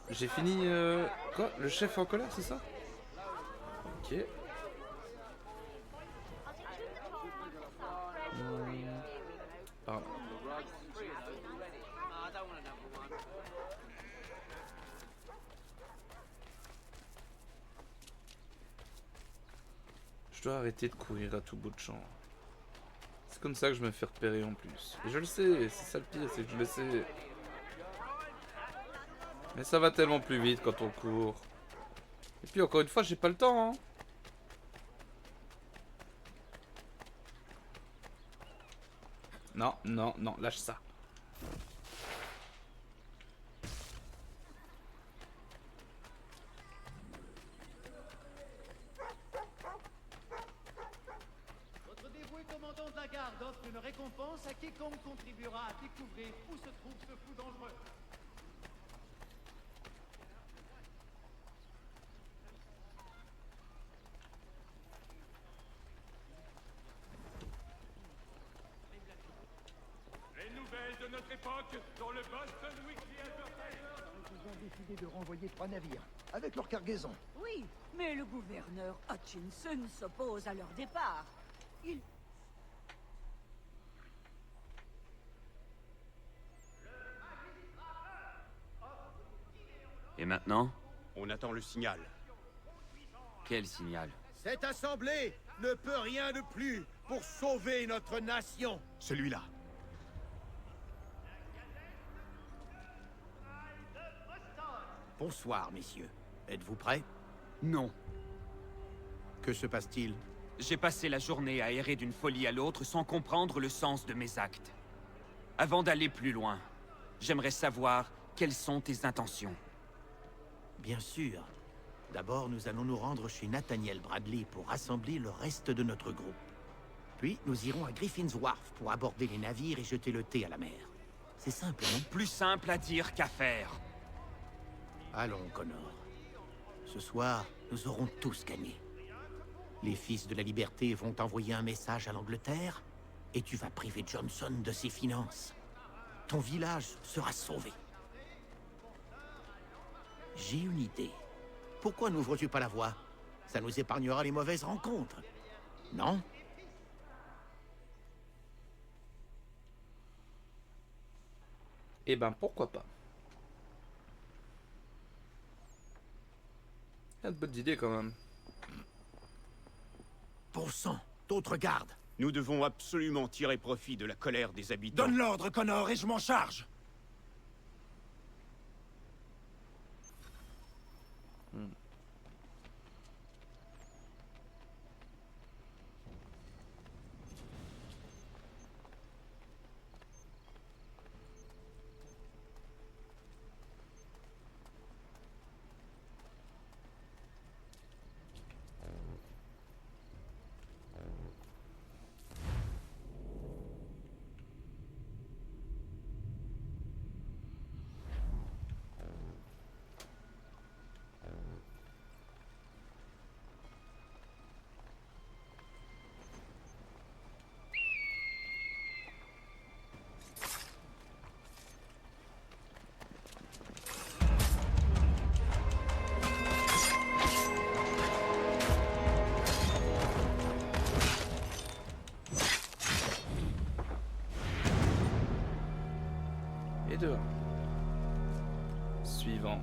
J'ai fini... Quoi? Le chef en colère, c'est ça? Ok. Pardon. Je dois arrêter de courir à tout bout de champ. C'est comme ça que je me fais repérer en plus. Et je le sais, c'est ça le pire, c'est que je le sais. Mais ça va tellement plus vite quand on court. Et puis encore une fois, j'ai pas le temps, hein. Non, non, non, lâche ça. Notre dévoué commandant de la garde offre une récompense à quiconque contribuera à découvrir où se trouve ce fou dangereux. De notre époque, dans le Boston Weekly Advertiser. Ils ont décidé de renvoyer 3 navires, avec leur cargaison. Oui, mais le gouverneur Hutchinson s'oppose à leur départ. Il... Et maintenant? On attend le signal. Quel signal? Cette assemblée ne peut rien de plus pour sauver notre nation. Celui-là. Bonsoir, messieurs. Êtes-vous prêts? Non. Que se passe-t-il? J'ai passé la journée à errer d'une folie à l'autre sans comprendre le sens de mes actes. Avant d'aller plus loin, j'aimerais savoir quelles sont tes intentions. Bien sûr. D'abord, nous allons nous rendre chez Nathaniel Bradley pour rassembler le reste de notre groupe. Puis, nous irons à Griffin's Wharf pour aborder les navires et jeter le thé à la mer. C'est simple, non? Plus simple à dire qu'à faire. Allons, Connor. Ce soir, nous aurons tous gagné. Les Fils de la Liberté vont envoyer un message à l'Angleterre, et tu vas priver Johnson de ses finances. Ton village sera sauvé. J'ai une idée. Pourquoi n'ouvres-tu pas la voie? Ça nous épargnera les mauvaises rencontres. Non? Eh ben, pourquoi pas. Il y a de bonnes idées quand même. Bon sang, d'autres gardes. Nous devons absolument tirer profit de la colère des habitants. Donne l'ordre, Connor, et je m'en charge. Et dehors. Suivant.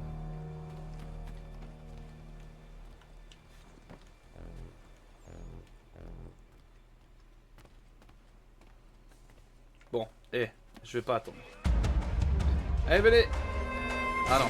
Bon, je vais pas attendre. Allez, venez. Ah non.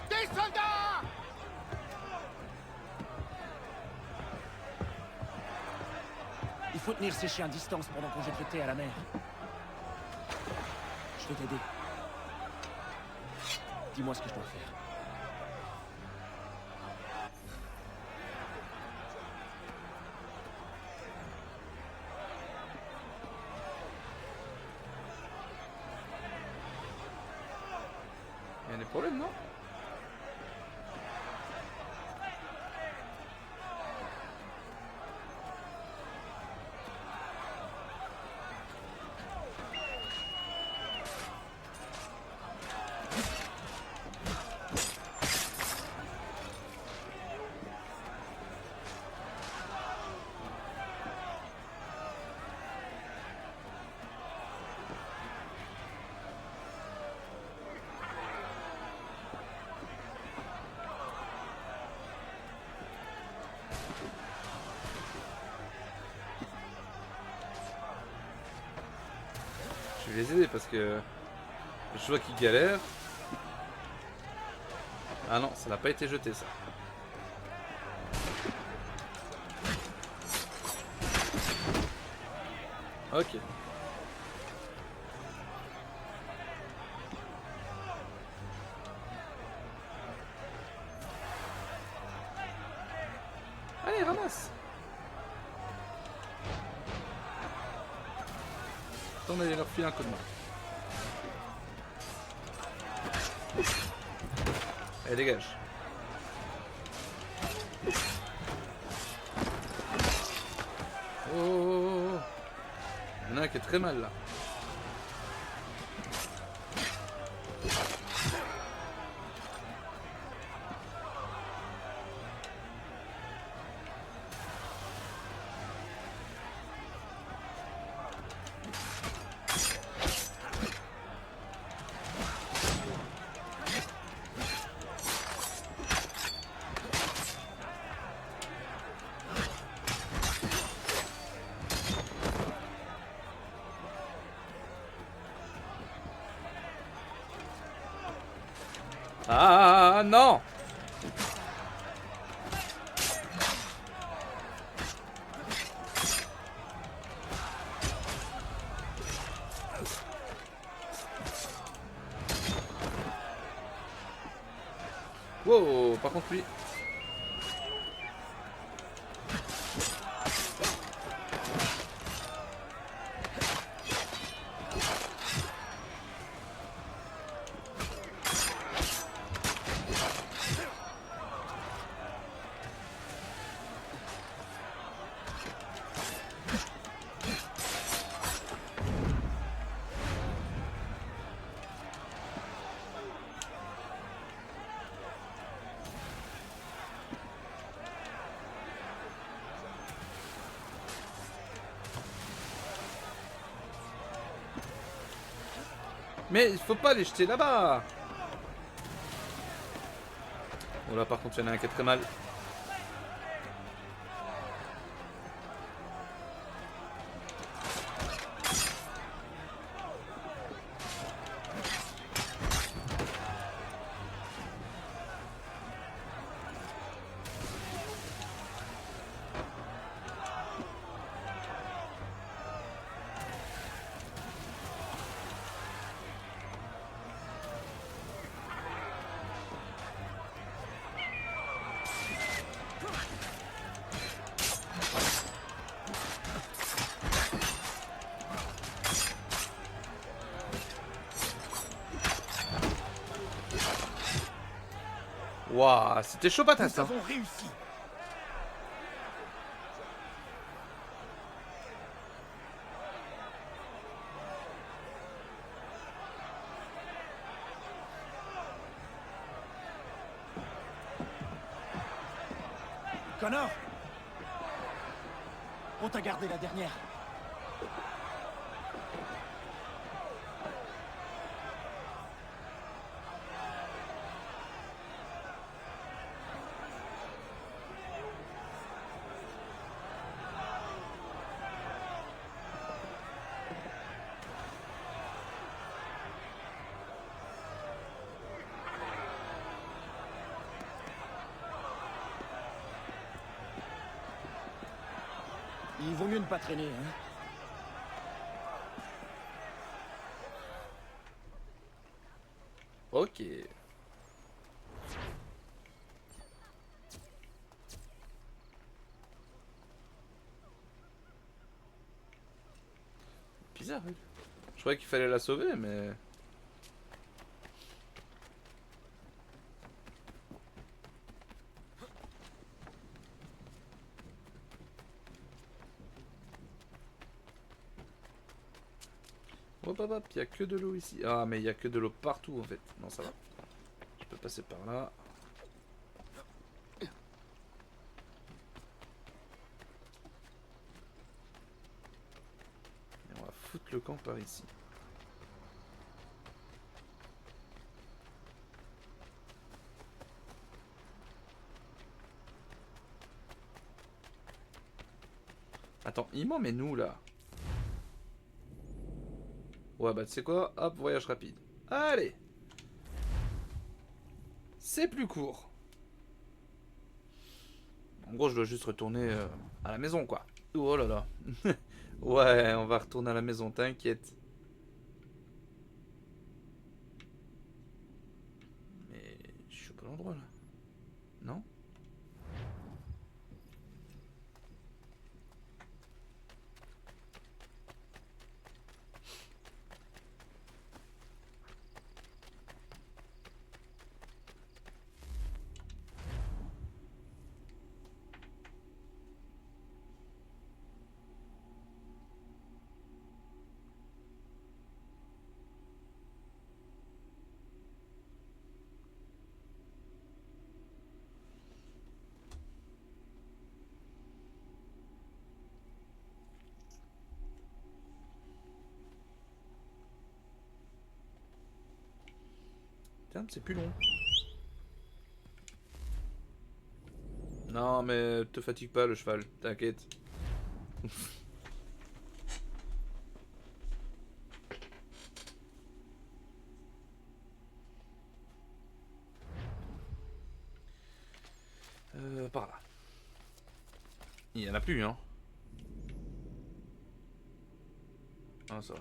Des soldats! Il faut tenir ces chiens à distance pendant qu'on jette le thé à la mer. Je vais t'aider. Dis-moi ce que je dois faire. Il y a des problèmes, non? Je vais les aider parce que je vois qu'ils galèrent. Ah non, ça n'a pas été jeté ça. Ok. Allez, ramasse. Attends, on allait leur filer un coup de main. Allez, dégage. Oh, oh, oh, oh. Il y en a un qui est très mal là. Ah non! Wow, par contre lui. Mais il faut pas les jeter là-bas. Bon là par contre il y en a un qui est très mal. Waouh, c'était chaud patate ça. Nous avons réussi. Connor, on t'a gardé la dernière. Il vaut mieux ne pas traîner, hein. Ok. Bizarre, oui. Je croyais qu'il fallait la sauver, mais... Hop hop hop, il n'y a que de l'eau ici. Ah mais il n'y a que de l'eau partout en fait. Non ça va. Je peux passer par là. Et on va foutre le camp par ici. Attends, il m'en met nous là? Ouais, bah tu sais quoi? Hop, voyage rapide. Allez! C'est plus court. En gros, je dois juste retourner à la maison, quoi. Oh là là. Ouais, on va retourner à la maison, t'inquiète. Mais je suis pas à l'endroit, là. Non? Tiens, c'est plus long. Non, mais te fatigue pas le cheval, t'inquiète. Par là. Il y en a plus, hein. Ah, ça va.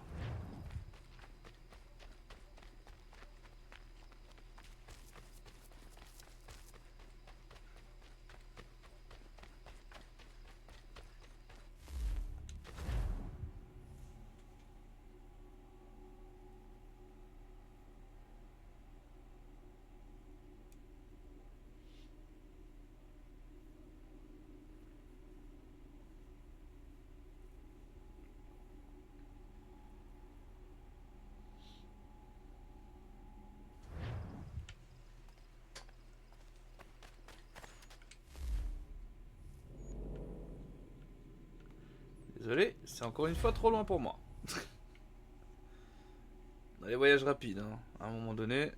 Désolé, c'est encore une fois trop loin pour moi. Dans les voyages rapides, hein, à un moment donné.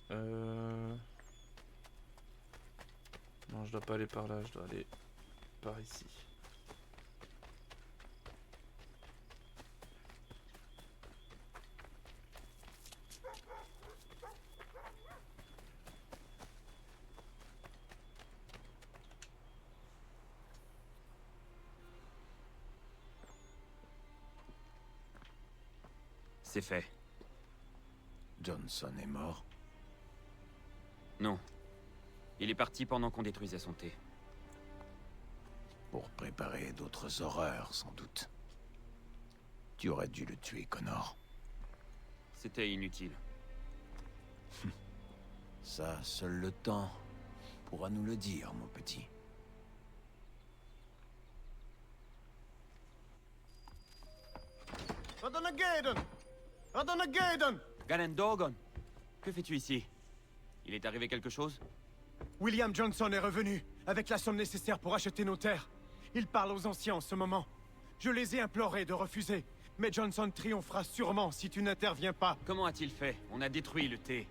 Non, je dois pas aller par là, je dois aller par ici. C'est fait. Johnson est mort. Non. Il est parti pendant qu'on détruisait son thé. Pour préparer d'autres horreurs, sans doute. Tu aurais dû le tuer, Connor. C'était inutile. Ça, seul le temps pourra nous le dire, mon petit. Radonagaden! Radonagaden! Ganendogon! Que fais-tu ici? Il est arrivé quelque chose? William Johnson est revenu, avec la somme nécessaire pour acheter nos terres. Il parle aux anciens en ce moment. Je les ai implorés de refuser, mais Johnson triomphera sûrement si tu n'interviens pas. Comment a-t-il fait? On a détruit le thé.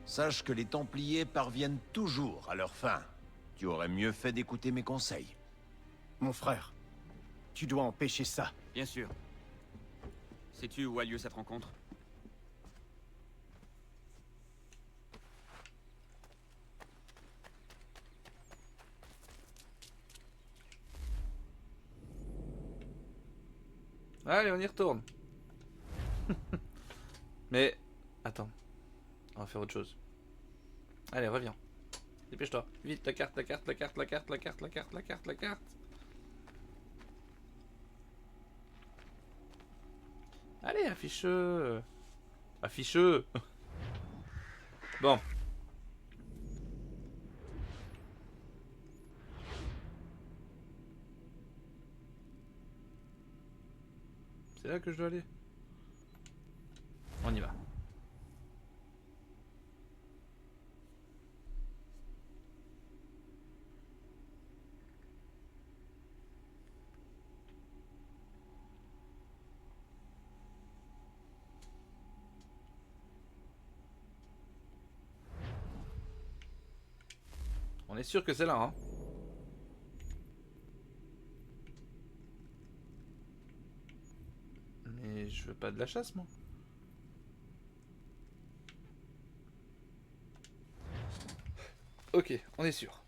Sache que les Templiers parviennent toujours à leur fin. Tu aurais mieux fait d'écouter mes conseils. Mon frère, tu dois empêcher ça. Bien sûr. Sais-tu où a lieu cette rencontre? Allez, on y retourne. Mais, attends. On va faire autre chose. Allez, reviens. Dépêche-toi. Vite, la carte, la carte, la carte, la carte, la carte, la carte, la carte, la carte. Allez, affiche-le. Affiche-le. Bon. C'est là que je dois aller. On y va. On est sûr que c'est là, hein. veux pas de la chasse, moi. Ok, on est sûr.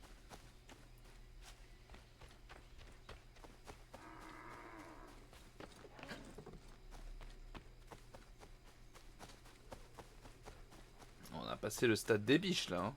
On a passé le stade des biches, là. Hein.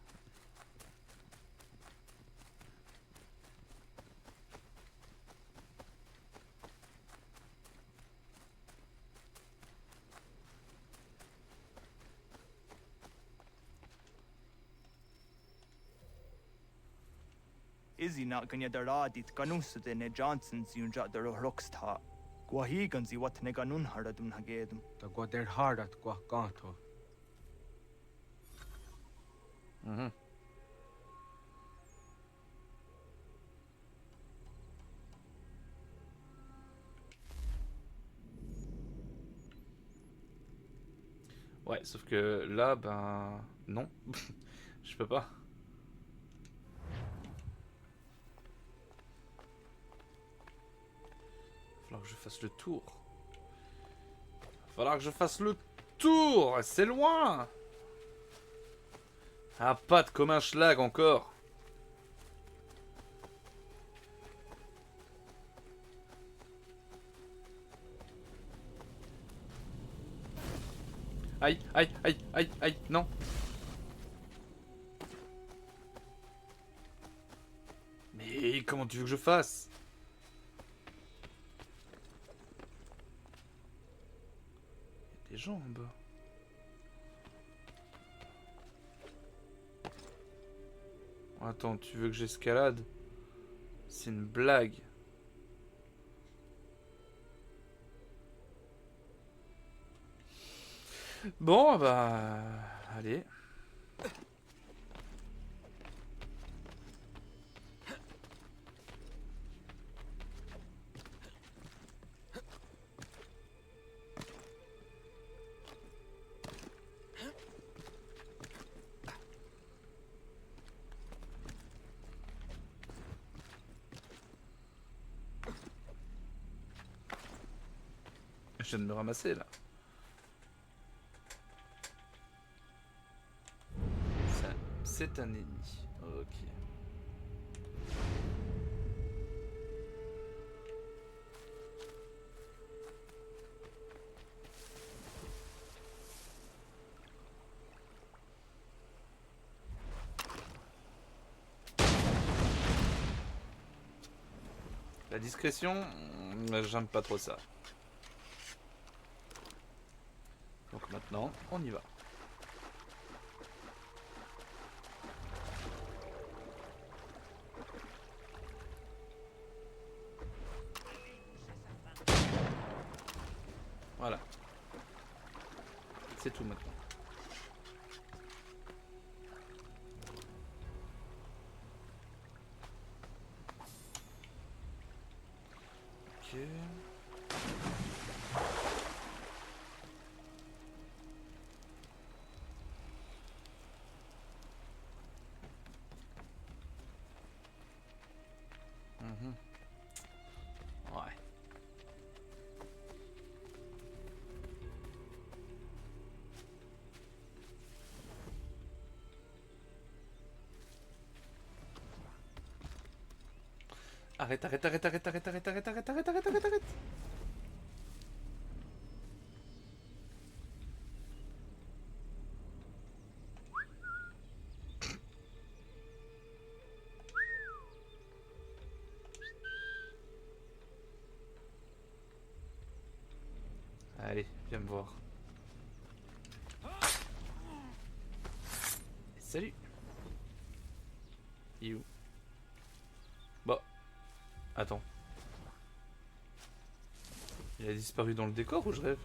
Izzy not gonna daradi ganusade ne Johnsons yun jot der rocksta. Gwahi ganzi wat ne ganun haradun hagedum. Da gwa der harat gwa ganto. Ouais, sauf que là, ben... Non. Je peux pas. Va falloir que je fasse le tour. Va falloir que je fasse le tour. C'est loin. Ah, pas de commun schlag encore. Aïe, aïe, aïe, aïe, aïe, non. Mais comment tu veux que je fasse? Il y a des gens en bas. Attends, tu veux que j'escalade? C'est une blague. Bon, bah... Allez. Je viens de me ramasser, là. C'est un ennemi. Ok. La discrétion, j'aime pas trop ça. Donc maintenant, on y va. Voilà. C'est tout maintenant. Ok. Ouais. Arrête, arrête, arrête, arrête, arrête, arrête, arrête, arrête, arrête, arrête, arrête, arrête. Allez, viens me voir. Salut. Il est où? Bah. Attends. Il a disparu dans le décor ou je rêve?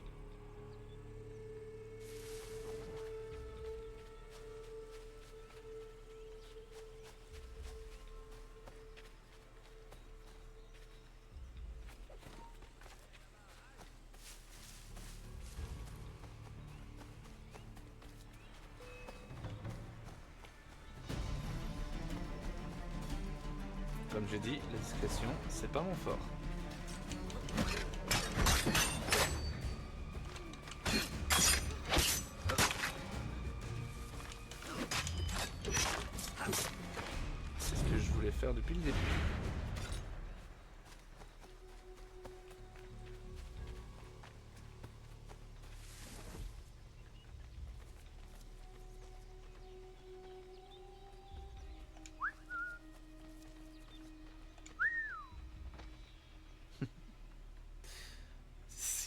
Comme j'ai dit, la discrétion, c'est pas mon fort.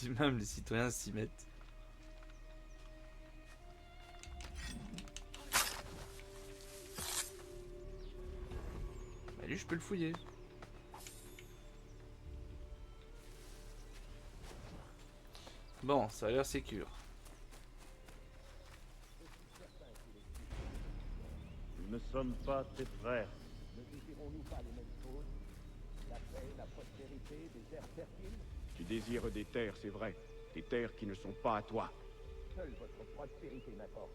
si même les citoyens s'y mettent. Bah lui, je peux le fouiller. Bon, ça a l'air sécure. Nous ne sommes pas tes frères. Ne désirons-nous pas les mêmes choses? La paix, la prospérité, des airs fertiles? Tu désires des terres, c'est vrai. Des terres qui ne sont pas à toi. Seule votre prospérité m'importe.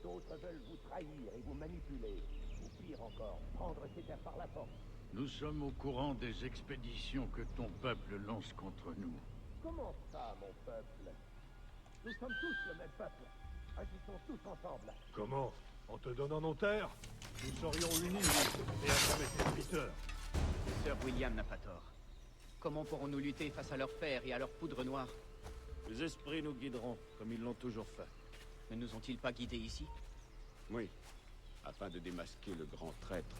D'autres veulent vous trahir et vous manipuler. Ou pire encore, prendre ces terres par la force. Nous sommes au courant des expéditions que ton peuple lance contre nous. Comment ça, mon peuple? Nous sommes tous le même peuple. Agissons tous ensemble. Comment? En te donnant nos terres, nous serions unis et affamés serviteurs. Sir William n'a pas tort. Comment pourrons-nous lutter face à leurs fers et à leur poudre noire? Les esprits nous guideront, comme ils l'ont toujours fait. Ne nous ont-ils pas guidés ici? Oui, afin de démasquer le grand traître.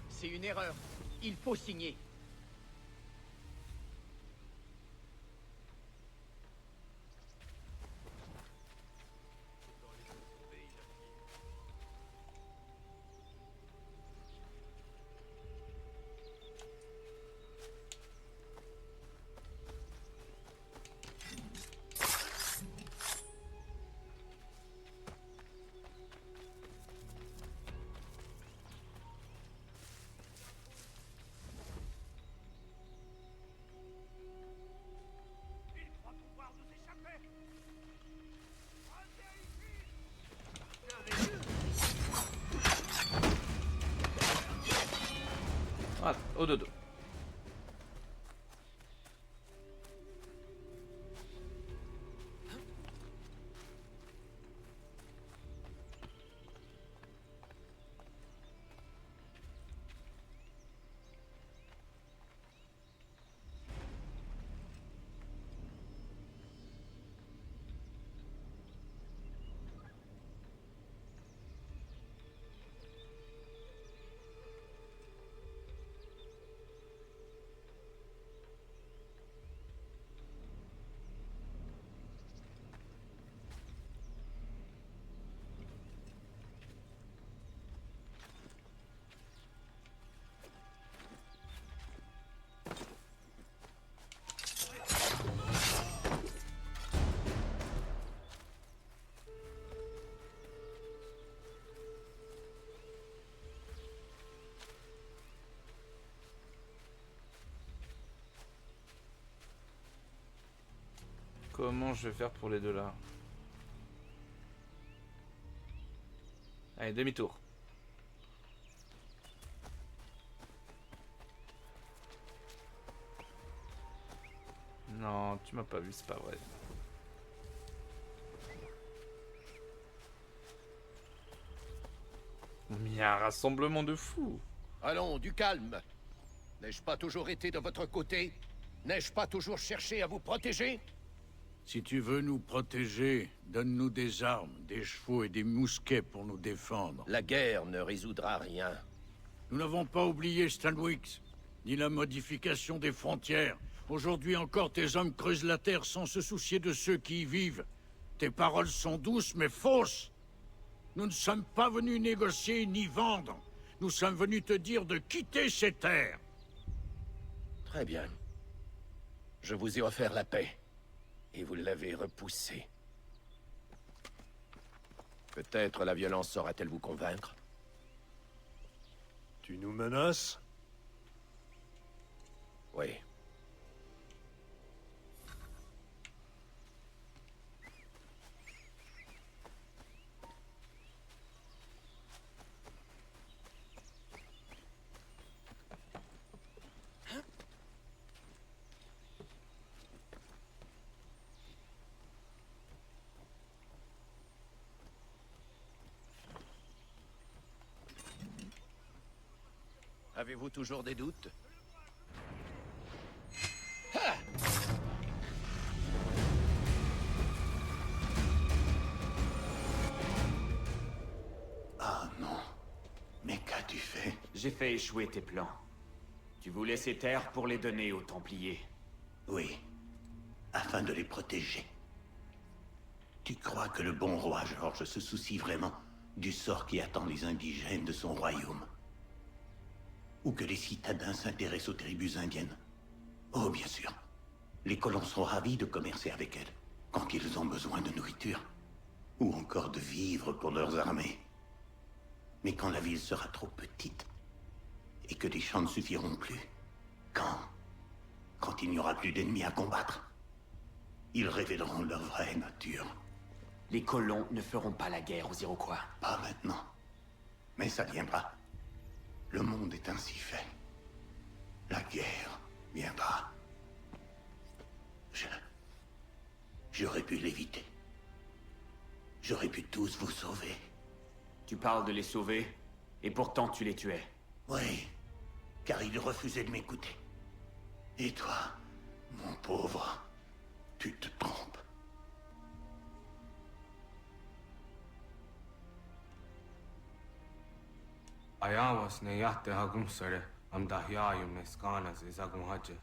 C'est une erreur. Il faut signer. Ah, au dodo. Comment je vais faire pour les deux là? Allez, demi-tour. Non, tu m'as pas vu, c'est pas vrai. Mais il y a un rassemblement de fous. Allons, du calme. N'ai-je pas toujours été de votre côté? N'ai-je pas toujours cherché à vous protéger? Si tu veux nous protéger, donne-nous des armes, des chevaux et des mousquets pour nous défendre. La guerre ne résoudra rien. Nous n'avons pas oublié Stanwix, ni la modification des frontières. Aujourd'hui encore, tes hommes creusent la terre sans se soucier de ceux qui y vivent. Tes paroles sont douces, mais fausses. Nous ne sommes pas venus négocier ni vendre. Nous sommes venus te dire de quitter ces terres. Très bien. Je vous ai offert la paix. Et vous l'avez repoussée. Peut-être la violence saura-t-elle vous convaincre? Tu nous menaces? Oui. Avez-vous toujours des doutes? Ah non. Mais qu'as-tu fait? J'ai fait échouer tes plans. Tu voulais ces terres pour les donner aux Templiers. Oui. afin de les protéger. Tu crois que le bon roi George se soucie vraiment du sort qui attend les indigènes de son royaume? Ou que les citadins s'intéressent aux tribus indiennes? Oh, bien sûr. Les colons sont ravis de commercer avec elles, quand ils ont besoin de nourriture. Ou encore de vivres pour leurs armées. Mais quand la ville sera trop petite, et que les champs ne suffiront plus, quand il n'y aura plus d'ennemis à combattre, ils révéleront leur vraie nature. Les colons ne feront pas la guerre aux Iroquois. Pas maintenant. Mais ça viendra. Le monde est ainsi fait. La guerre viendra. J'aurais pu l'éviter. J'aurais pu tous vous sauver. Tu parles de les sauver, et pourtant tu les tuais. Oui, car ils refusaient de m'écouter. Et toi, mon pauvre, tu te trompes. Ayawas ne yatte hagum sare am dahyayum ne skanas izagum haje.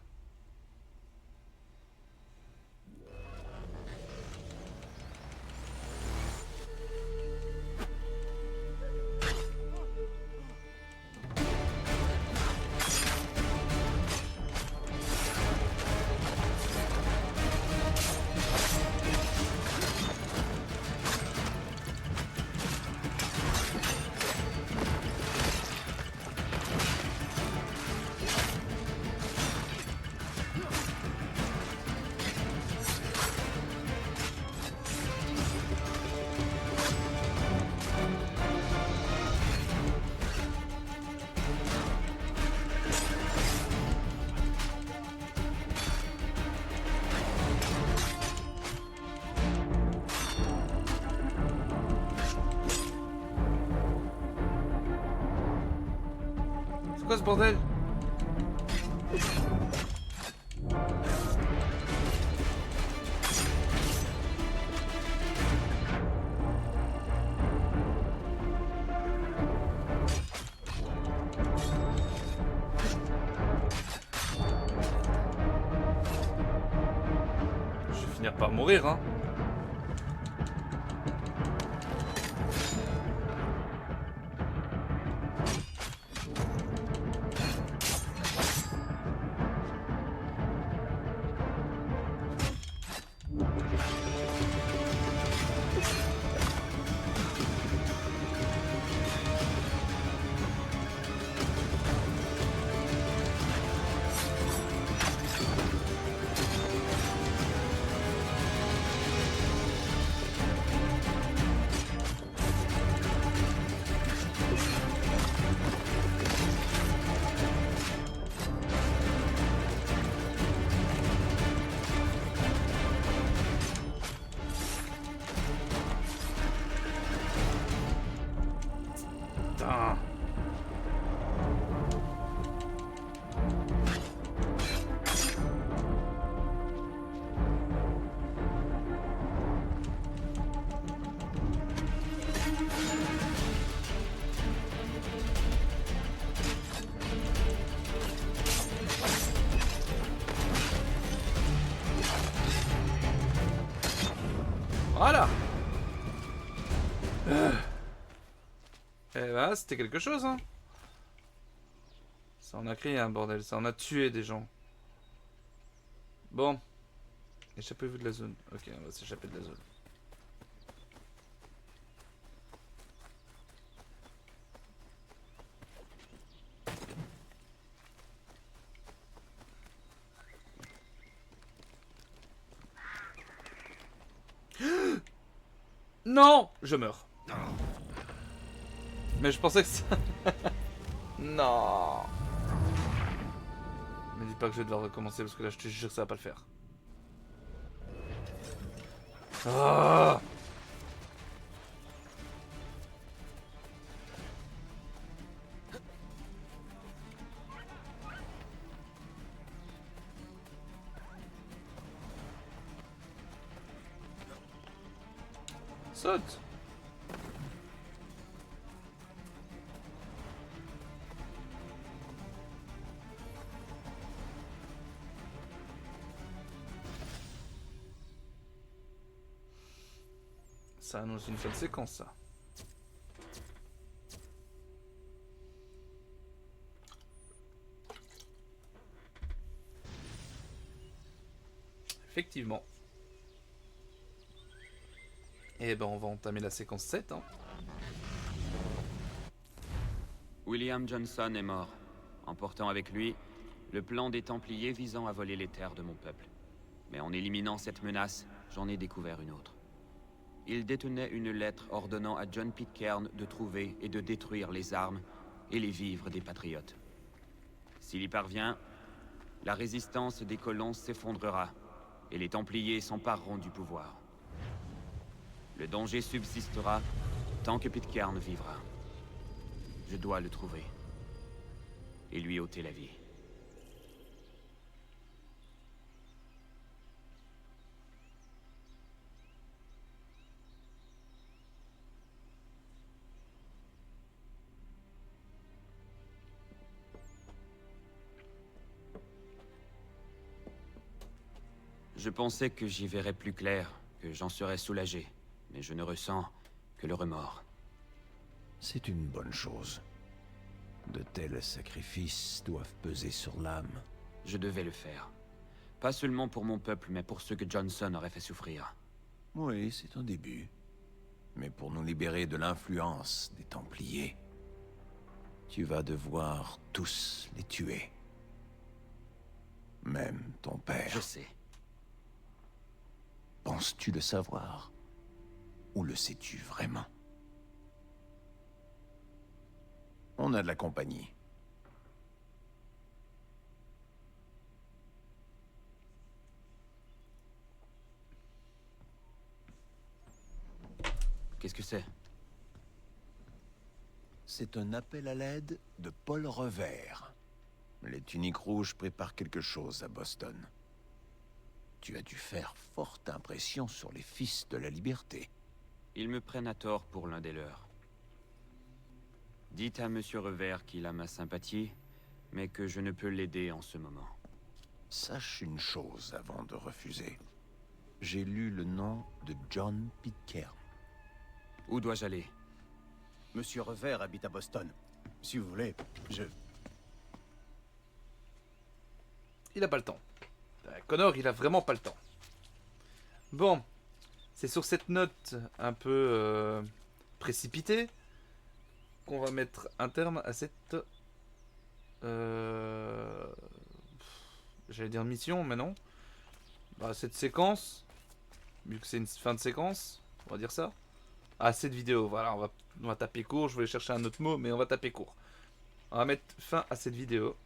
C'est quoi ce bordel? Je vais finir par mourir, hein. Putain. Voilà. Eh ben, c'était quelque chose, hein. Ça en a créé un bordel, ça en a tué des gens. Bon. Échappez-vous de la zone. Ok, on va s'échapper de la zone. Non, je meurs. Mais je pensais que ça... Non. Me dis pas que je vais devoir recommencer parce que là je te jure que ça va pas le faire. Ah. Saute. ça annonce une fin de séquence, ça. Effectivement. Et ben on va entamer la séquence 7. Hein. William Johnson est mort, emportant avec lui le plan des Templiers visant à voler les terres de mon peuple. Mais en éliminant cette menace, j'en ai découvert une autre. Il détenait une lettre ordonnant à John Pitcairn de trouver et de détruire les armes et les vivres des Patriotes. S'il y parvient, la résistance des colons s'effondrera et les Templiers s'empareront du pouvoir. Le danger subsistera tant que Pitcairn vivra. Je dois le trouver et lui ôter la vie. Je pensais que j'y verrais plus clair, que j'en serais soulagé, mais je ne ressens que le remords. C'est une bonne chose. De tels sacrifices doivent peser sur l'âme. Je devais le faire. Pas seulement pour mon peuple, mais pour ceux que Johnson aurait fait souffrir. Oui, c'est un début. Mais pour nous libérer de l'influence des Templiers, tu vas devoir tous les tuer. Même ton père. Je sais. Penses-tu le savoir? Ou le sais-tu vraiment? On a de la compagnie. Qu'est-ce que c'est? C'est un appel à l'aide de Paul Revers. Les tuniques rouges préparent quelque chose à Boston. Tu as dû faire forte impression sur les fils de la liberté. Ils me prennent à tort pour l'un des leurs. Dites à Monsieur Revers qu'il a ma sympathie, mais que je ne peux l'aider en ce moment. Sache une chose avant de refuser. J'ai lu le nom de John Pitcairn. Où dois-je aller? Monsieur Revers habite à Boston. Si vous voulez, Il a pas le temps. Connor, il a vraiment pas le temps. Bon, c'est sur cette note un peu précipitée qu'on va mettre un terme à cette... J'allais dire mission, mais non. Bah, cette séquence, vu que c'est une fin de séquence, on va dire ça. Ah, cette vidéo, voilà, on va taper court. Je voulais chercher un autre mot, mais on va taper court. On va mettre fin à cette vidéo.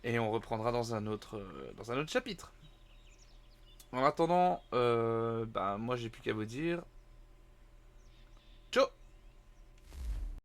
Et on reprendra dans un autre chapitre. En attendant, bah, moi j'ai plus qu'à vous dire